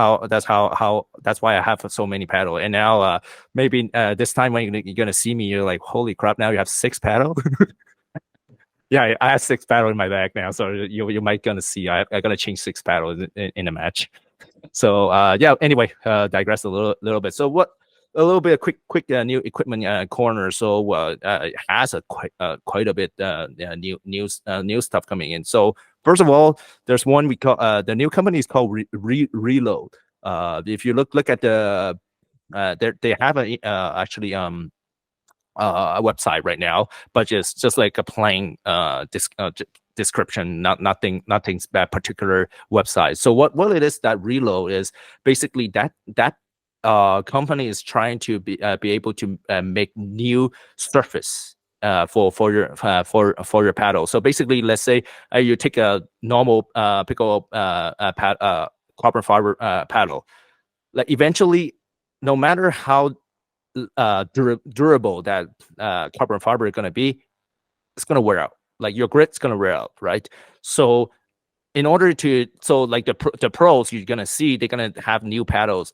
why I have so many paddle. And now maybe this time when you're gonna see me, you're like, holy crap! Now you have 6 paddle. Yeah, I have 6 paddle in my bag now. So you might gonna see I gotta change 6 paddle in a match. So yeah. Anyway, digress a little bit. So what? A little bit of quick new equipment corner. So it has quite a bit new stuff coming in. So first of all, there's one we call the new company is called Reload. If you look at the they have actually a website right now, but just like a plain description, nothing's that particular website. So what it is that Reload is basically that company is trying to be able to make new surface for your paddle. So basically, let's say you take a normal pickle carbon fiber paddle. Like eventually, no matter how durable that carbon fiber is going to be, it's going to wear out. Like your grit's going to wear out, right? So in order to, so like the pros you're going to see, they're going to have new paddles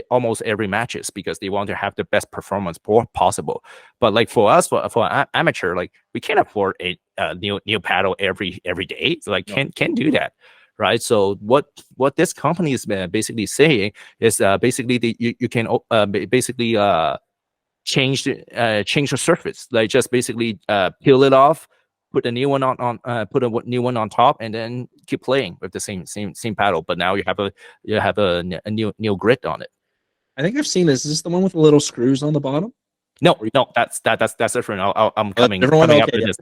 almost every matches because they want to have the best performance possible. But like for us, for amateur, like we can't afford a new paddle every day. So like can't do that. Right. So what this company is basically saying is basically you can basically change the surface, like just basically peel it off, put a new one put a new one on top, and then keep playing with the same paddle. But now you have a new grit on it. I think I've seen this. Is this the one with the little screws on the bottom? No, that's different. I'm coming different one? up Okay, with this.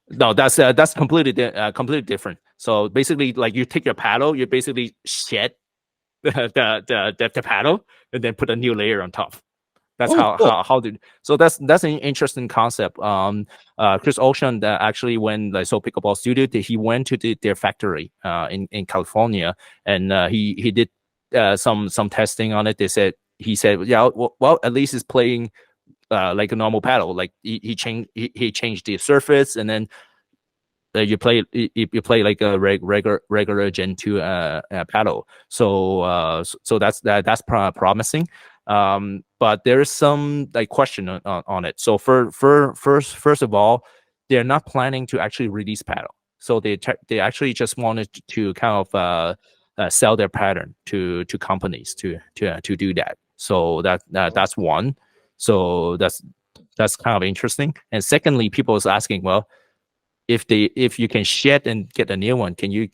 No, that's completely different. So basically, like you take your paddle, you basically shed the paddle, and then put a new layer on top. That's how did. So that's an interesting concept. Chris Ocean actually when I saw Pickleball Studio, he went to their factory in California, and he did some testing on it. He said, yeah, well at least it's playing like a normal paddle. Like he changed the surface, and then you play like a regular Gen 2 paddle. So that's promising. But there is some like question on it. So first of all, they're not planning to actually release paddle. So they actually just wanted to kind of sell their pattern to companies to do that. So that's one. So that's kind of interesting. And secondly, people is asking, well, if you can shed and get a new one, can you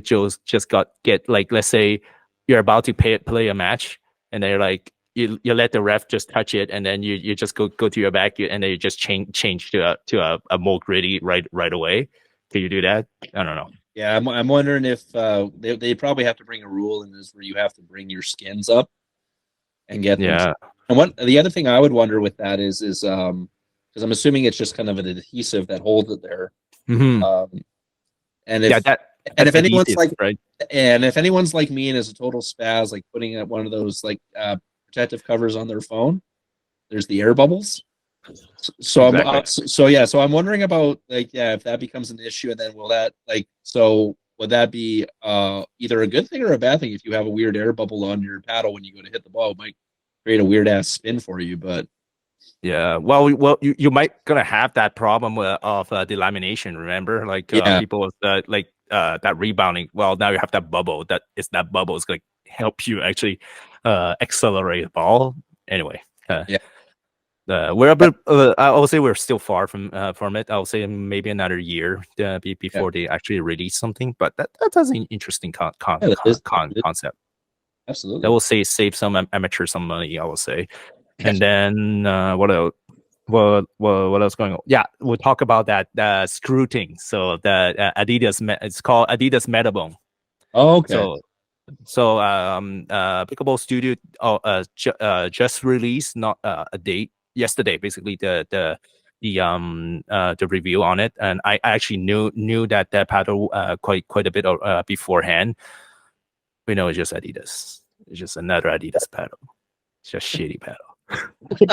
just get like, let's say you're about to play a match, and they're like you let the ref just touch it, and then you just go to your back, and then you just change to a more gritty right away. Can you do that? I don't know. Yeah, I'm wondering if they probably have to bring a rule in this where you have to bring your skins up and get them. Yeah. And what the other thing I would wonder with that is because I'm assuming it's just kind of an adhesive that holds it there. Mm-hmm. And if if anyone's adhesive, like right? And if anyone's like me and is a total spaz, like putting one of those like protective covers on their phone, there's the air bubbles. So Exactly. so I'm wondering about like if that becomes an issue, and then would that be either a good thing or a bad thing if you have a weird air bubble on your paddle when you go to hit the ball? It might create a weird ass spin for you, but yeah, well, you might gonna have that problem of delamination. Remember, like people like that rebounding. Well, now you have that bubble. That bubble is gonna help you actually accelerate the ball. Anyway, we're a bit. I will say we're still far from it. I'll say maybe another year before they actually release something. But that's an interesting concept. Absolutely, that will save some amateur some money. I will say. And then what else? What else going on? Yeah, we'll talk about that screw thing. So the Adidas, it's called Adidas Metabone. Oh, okay. So So Pickleball Studio just released not a date yesterday, basically the review on it, and I actually knew that paddle quite a bit beforehand. We know it's just Adidas. It's just another Adidas paddle. It's just shitty paddle.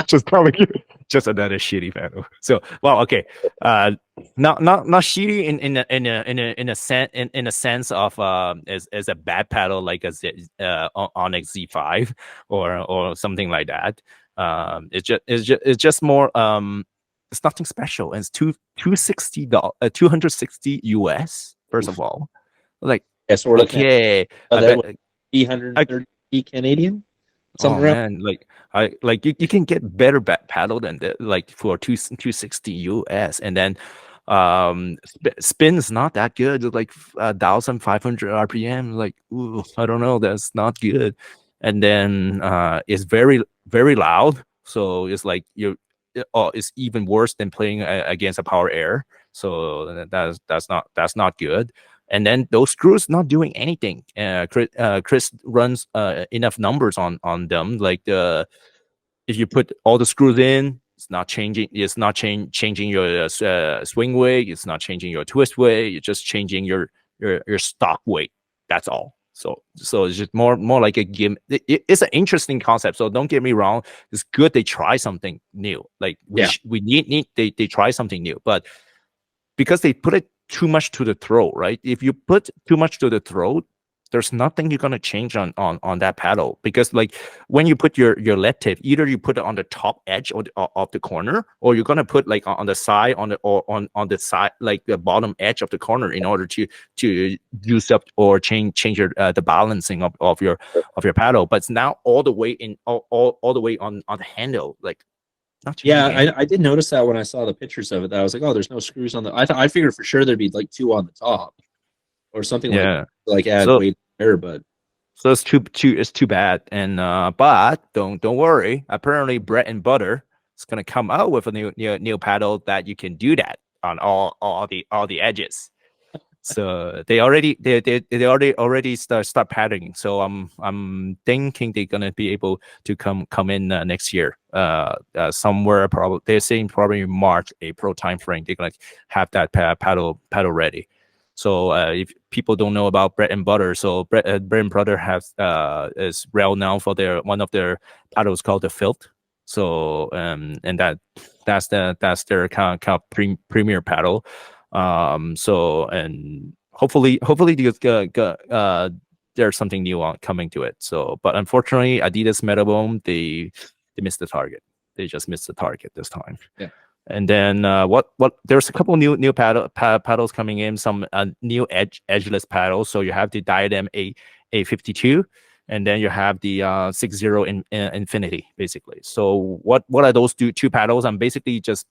Just telling you, just another shitty paddle. So, well, okay, not shitty in a sense of as a bad paddle like Onyx Z5 or something like that. It's just more it's nothing special. And it's $260 US. First of all, like Yeah, so we're looking at okay, I that bet. 330 Canadian. Something Oh around. man, you can get better paddle than that, like for 260 US, and then spin is not that good. It's like 1,500 RPM. Like, ooh, I don't know, that's not good. And then it's very loud, so it's like it's even worse than playing against a power air. So that's not good. And then those screws not doing anything. Chris runs enough numbers on them. Like if you put all the screws in, it's not changing. It's not changing your swing weight. It's not changing your twist weight. You're just changing your stock weight. That's all. So it's just more like a game. It's an interesting concept. So don't get me wrong. It's good they try something new. Like we need they try something new, but because they put it too much to the throat, right? If you put too much to the throat, there's nothing you're gonna change on that paddle, because like when you put your lead tip, either you put it on the top edge of the corner, or you're gonna put like on the side on the side, like the bottom edge of the corner, in order to use up or change your the balancing of your paddle. But it's now all the way in all the way on the handle, like not changing anything. I did notice that when I saw the pictures of it. That I was like, oh, there's no screws on the. I figured for sure there'd be like 2 on the top or something like add So weight there, but so it's too bad. And but don't worry. Apparently, Bread and Butter is gonna come out with a new paddle that you can do that on all the edges. So they already start patterning. So I'm thinking they're gonna be able to come in next year. Somewhere probably they're saying probably March, April timeframe. They're gonna have that paddle ready. So if people don't know about Bread and Butter, so Bread and Butter has is well known for one of their paddles called the Filth. So and that's their kind of premier paddle. So and hopefully there's something new coming to it. So but unfortunately Adidas Metalbone, they missed the target. They just missed the target this time. Yeah. And then what there's a couple new paddles coming in, some new edgeless paddles. So you have the Diadem A52, and then you have the 60 in Infinity, basically. So what are those two paddles? I'm basically just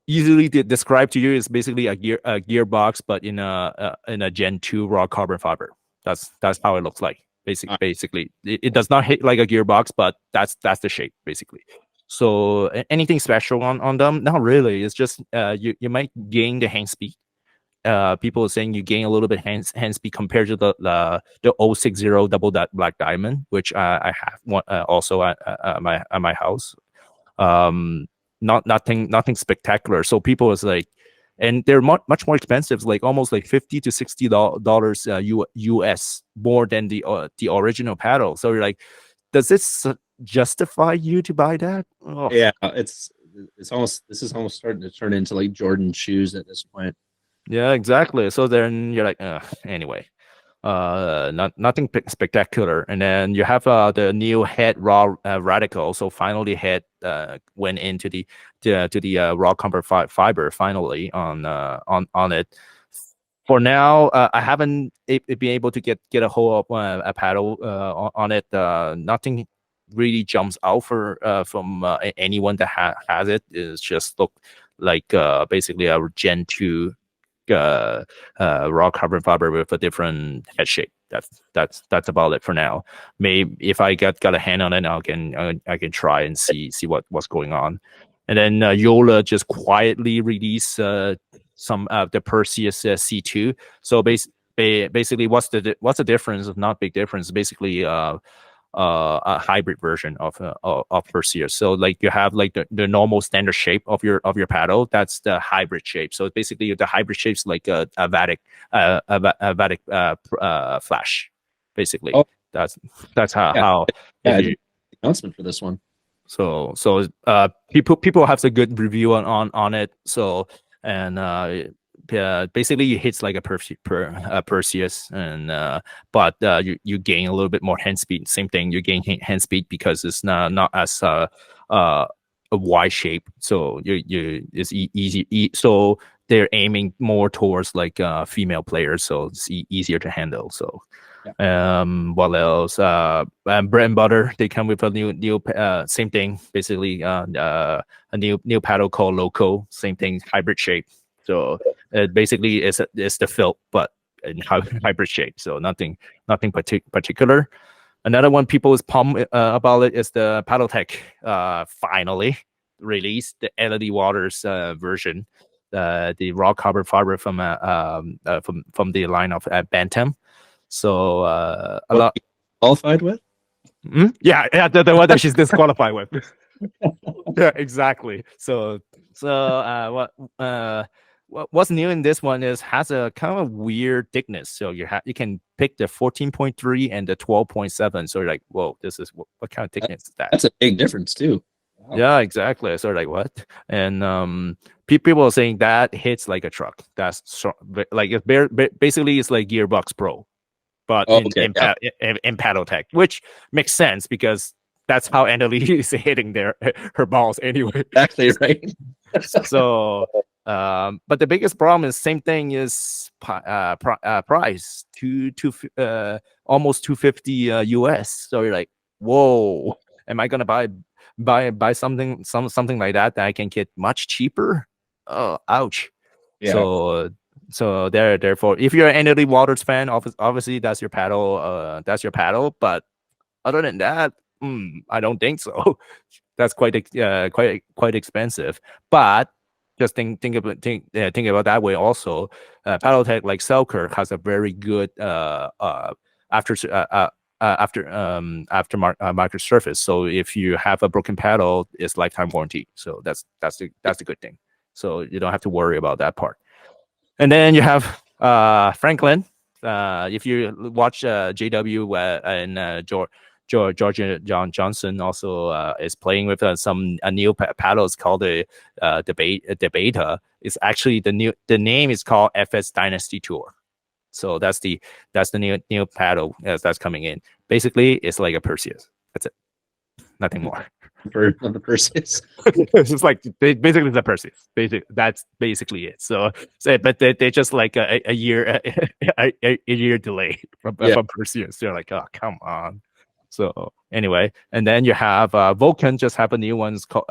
easily describe to you is basically a gearbox, but in a Gen 2 raw carbon fiber. That's how it looks like. Basically, it does not hit like a gearbox, but that's the shape basically. So anything special on them? Not really. It's just you might gain the hand speed. People are saying you gain a little bit hand speed compared to the 060 double black diamond, which I have one also at my house. Nothing spectacular. So people was like, and they're much more expensive, like almost like $50 to $60 US more than the original paddle. So you're like, does this justify you to buy that? Oh. Yeah, this is almost starting to turn into like Jordan shoes at this point. Yeah, exactly. So then you're like, anyway. Nothing spectacular. And then you have the new head raw radical. So finally head went into the raw carbon fiber finally on it. For now, I haven't been able to get a hold of a paddle on it. Nothing really jumps out from anyone that has it. It's just look like basically a Gen 2 raw carbon fiber with a different head shape. That's about it for now. Maybe if I got a hand on it, I can try and see what's going on. And then Yola just quietly released some of the Perseus C2. So basically, what's the difference? Not big difference. Basically, a hybrid version of Perseus. So like you have like the normal standard shape of your paddle. That's the hybrid shape. So basically, the hybrid shape's like a Vatic flash. Basically, Oh. that's Yeah. how Yeah, if I you, did the announcement for this one. so people have a good review on it. So and basically it hits like a Perseus, and but you gain a little bit more hand speed. Same thing, you gain hand speed because it's not as a Y shape. So you it's easy. So they're aiming more towards like female players, so it's easier to handle. So. What else? Bread and butter. They come with a new same thing. Basically, a new paddle called Loco. Same thing, hybrid shape. So basically, it's the Phil, but in hybrid shape. So nothing particular. Another one people is pumped about it is the Paddle Tech. Finally released the LED Waters version. The raw carbon fiber from the line of Bantam. So a lot Qualified with? yeah, the one that she's disqualified with. Yeah, exactly. So what's new in this one is has a kind of weird thickness. So you can pick the 14.3 and the 12.7. So you're like, whoa, this is what kind of thickness is that? That's a big difference too. Wow. Yeah, exactly. So like what? And people are saying that hits like a truck. That's like it's basically it's like Gearbox Pro. But in Paddle Tech, which makes sense because that's how Annalie is hitting her balls anyway. Exactly right. So, but the biggest problem is same thing is price almost $250 US. So you're like, whoa, am I gonna buy something like that I can get much cheaper? Oh, ouch. Yeah. So therefore, if you're an NLE Waters fan, obviously that's your paddle. But other than that, I don't think so. That's quite expensive. But just think about that way also. Paddle Tech like Selkirk has a very good aftermarket surface. So if you have a broken paddle, it's lifetime warranty. So that's the good thing. So you don't have to worry about that part. And then you have Franklin. If you watch JW and Georgia Johnson also is playing with some new paddles called the Beta. It's actually the name is called FS Dynasty Tour. So that's the new paddle that's coming in. Basically, it's like a Perseus. That's it. Nothing more. For the Perseus. It's just like basically the Perseus. That's basically it. So but they just like a year a year delay from Perseus. They're like, oh, come on. So anyway, and then you have Vulcan just have a new one's called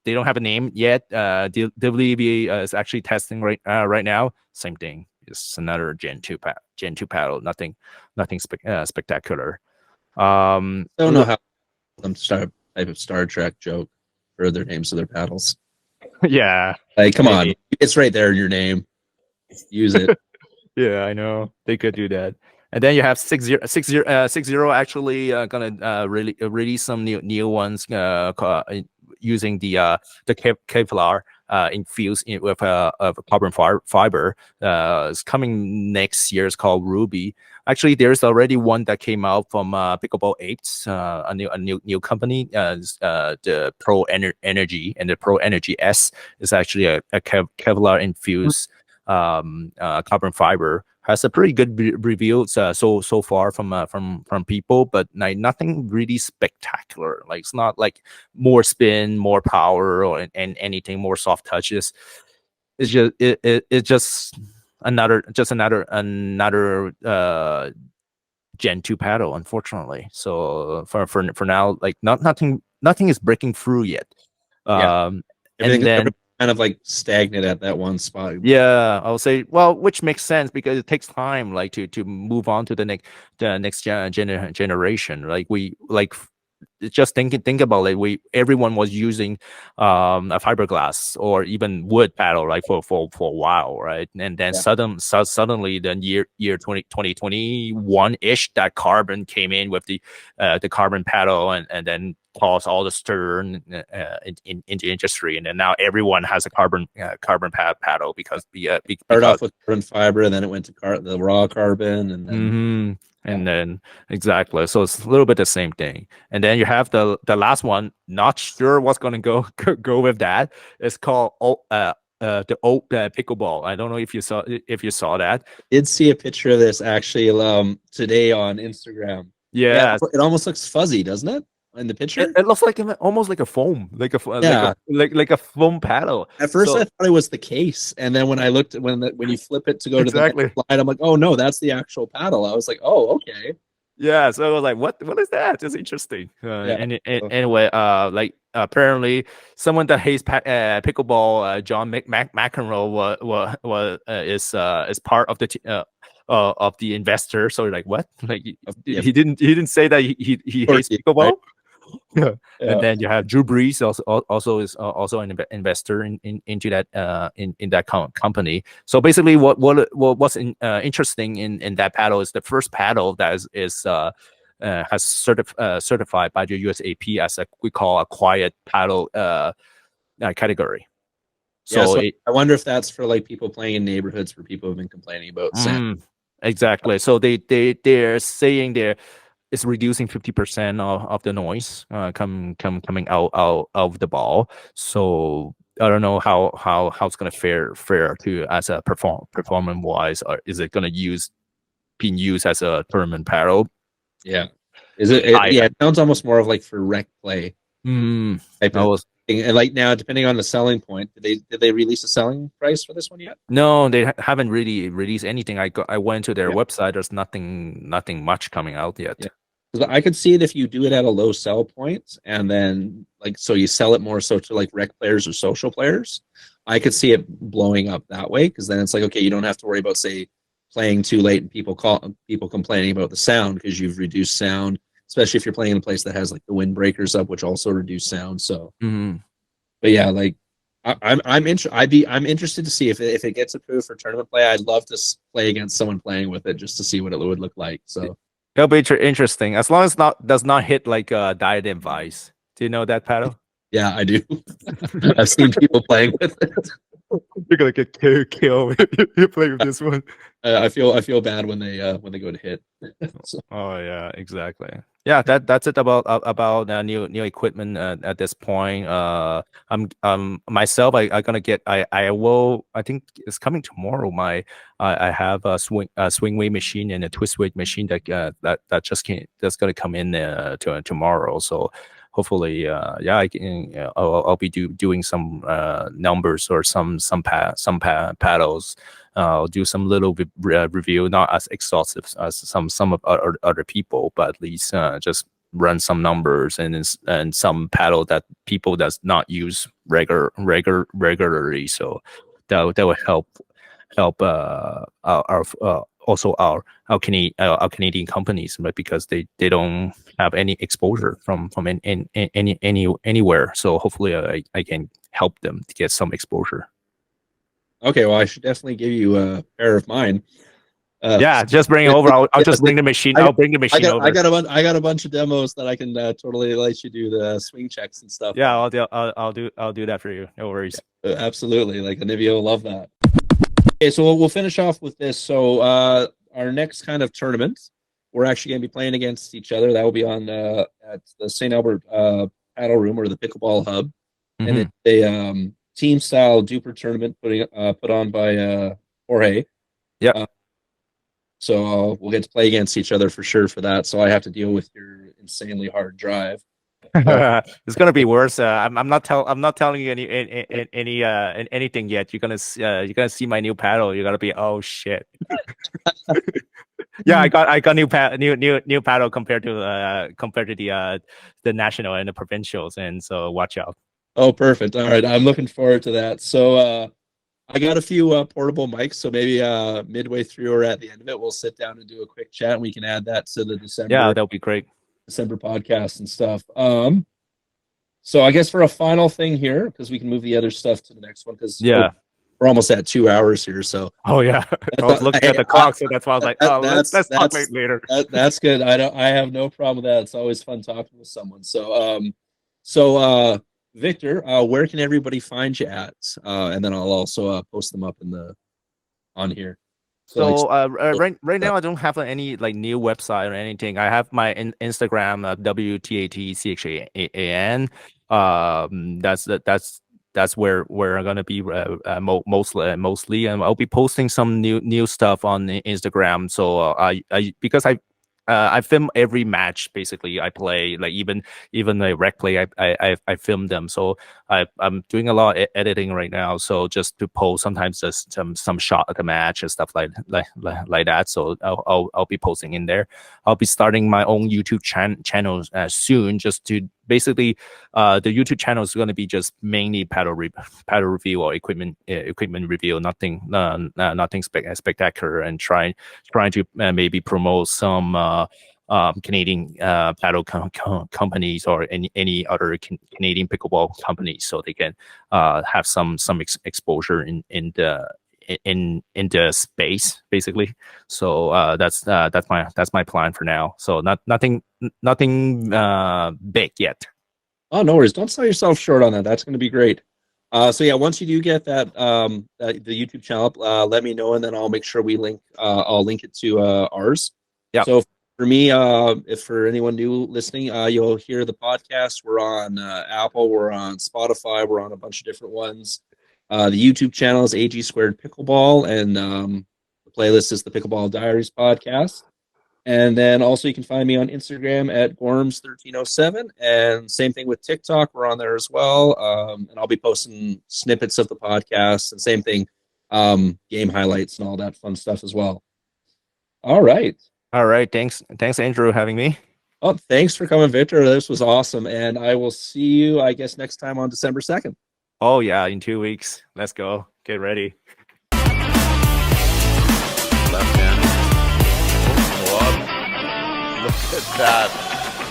they don't have a name yet. WB is actually testing right now. Same thing. It's another Gen 2 paddle. Nothing spectacular. I don't know how some type of Star Trek joke for their names of their paddles. Yeah. Like, come on. It's right there in your name. Use it. Yeah, I know. They could do that. And then you have 60 actually gonna release some new ones using the Kevlar infused with carbon fiber. It's coming next year. It's called Ruby. Actually, there's already one that came out from Pickleball 8, a new company. The Pro Energy and the Pro Energy S is actually a Kevlar infused carbon fiber. Has a pretty good review so far from people, but nothing really spectacular. Like it's not like more spin, more power, or and anything more soft touches. It's just another Gen 2 paddle, unfortunately. So for now, like nothing is breaking through yet. And then kind of like stagnant at that one spot. Yeah, I'll say, well, which makes sense because it takes time, like to move on to the next generation. Like just think about it. Everyone was using a fiberglass or even wood paddle, right, for a while, right? And then suddenly, then year 2021 ish, that carbon came in with the carbon paddle, and then caused all the stir in the industry, and then now everyone has a carbon paddle because Started off with carbon fiber, and then it went to the raw carbon, and then and then exactly, so it's a little bit the same thing. And then you have the last one. Not sure what's gonna go with that. It's called the old pickleball. I don't know if you saw that. Did see a picture of this actually today on Instagram. Yeah, it almost looks fuzzy, doesn't it? In the picture, it looks like almost like a foam, like a foam paddle. At first, I thought it was the case, and then when I looked when you flip it to go to the next slide, I'm like, oh no, that's the actual paddle. I was like, oh okay. Yeah, so I was like, what is that? It's interesting. Anyway, like apparently someone that hates pickleball, John McEnroe, is part of the investor. So you're like, what? Like he didn't say that he hates pickleball. Right? Yeah. And then you have Drew Brees also is also an investor into that in that company. So basically, what's interesting in that paddle is the first paddle that has certified by the USAP as we call a quiet paddle category. So I wonder if that's for like people playing in neighborhoods where people have been complaining about sound. Exactly. So they're saying it's reducing 50% of the noise coming out of the ball. So I don't know how it's gonna fare to as a performance wise, or is it gonna being used as a tournament paddle? Yeah. Is it? It sounds almost more of like for rec play. And like now, depending on the selling point, did they release a selling price for this one yet? No, they haven't really released anything. I went to their website. There's nothing much coming out yet. Yeah. I could see it if you do it at a low sell point, and then like so you sell it more so to like rec players or social players. I could see it blowing up that way, because then it's like, okay, you don't have to worry about say playing too late and people complaining about the sound, because you've reduced sound, especially if you're playing in a place that has like the windbreakers up, which also reduce sound. So, but yeah, like I'm interested to see if it gets approved for tournament play. I'd love to play against someone playing with it just to see what it would look like. So. It'll be interesting as long as does not hit like a Diadem Vice. Do you know that paddle? Yeah, I do. I've seen people playing with it. You're gonna get killed if you play with this one. I feel bad when they go to hit. So. Oh yeah, exactly. Yeah, that's it about new equipment at this point. I'm myself. I gonna get. I will. I think it's coming tomorrow. I have a swing weight machine and a twist weight machine that's gonna come in tomorrow. So hopefully, I'll be doing some numbers or some paddles. I'll do some little review, not as exhaustive as some of other people, but at least just run some numbers and some paddle that people does not use regularly. So that will help our Canadian companies, right? Because they don't have any exposure from anywhere. So hopefully I can help them to get some exposure. Okay, well, I should definitely give you a pair of mine. Just bring it over. I'll just bring the machine. I'll bring the machine over. I got a bunch of demos that I can totally let you do the swing checks and stuff. Yeah, I'll do that for you. No worries. Yeah, absolutely, like Anivia will love that. Okay, so we'll finish off with this. So our next kind of tournament, we're actually going to be playing against each other. That will be on at the St. Albert Paddle Room, or the Pickleball Hub, and it's a team style duper tournament put on by Jorge. Yeah. So we'll get to play against each other for sure for that. So I have to deal with your insanely hard drive. It's gonna be worse. I'm not telling you anything yet. You're gonna see my new paddle. You're gonna be, oh shit. Yeah, I got new paddle compared to the national and the provincials, and so watch out. Oh, perfect. All right, I'm looking forward to that. So I got a few portable mics, so maybe midway through or at the end of it, we'll sit down and do a quick chat, and we can add that to the December. Yeah, that'll be great. December podcast and stuff. So I guess for a final thing here, because we can move the other stuff to the next one, because Yeah. we're almost at 2 hours here. So Oh yeah. I was looking at the clock, so that's why I was like, oh, let's talk later. that's good. I have no problem with that. It's always fun talking with someone. So Victor, where can everybody find you at? And then I'll also post them up on here. So right now I don't have any like new website or anything. I have my Instagram WTATCHAAN. That's where I'm gonna be mostly, and I'll be posting some new stuff on Instagram. So because I film every match basically I play, like even the rec play I film them. So I'm doing a lot of editing right now. So just to post sometimes just some shot of the match and stuff like that. So I'll be posting in there. I'll be starting my own YouTube channel soon, just to basically the YouTube channel is going to be just mainly paddle review or equipment review, nothing spectacular, and trying to maybe promote some Canadian paddle companies or any other Canadian pickleball companies, so they can have some exposure in the space basically. So that's my plan for now. So nothing big yet. Oh, no worries. Don't sell yourself short on that. That's going to be great. So yeah, once you do get that the YouTube channel, let me know, and then I'll make sure we link. I'll link it to ours. Yeah. So for me, if for anyone new listening, you'll hear the podcast. We're on Apple, we're on Spotify, we're on a bunch of different ones. The YouTube channel is AG Squared Pickleball, and the playlist is the Pickleball Diaries podcast. And then also you can find me on Instagram at Gorms1307, and same thing with TikTok. We're on there as well. And I'll be posting snippets of the podcast, and same thing, game highlights and all that fun stuff as well. All right. Thanks Andrew, having me. Oh, thanks for coming, Victor. This was awesome. And I will see you, I guess, next time on December 2nd. Oh yeah, in 2 weeks. Let's go. Get ready. Left hand. Look at that.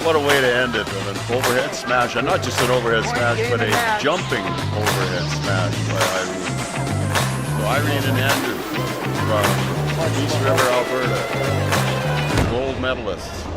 What a way to end it with an overhead smash. And not just an overhead smash, but a jumping overhead smash by Irene. So Irene and Andrew from East River, Alberta, gold medalists.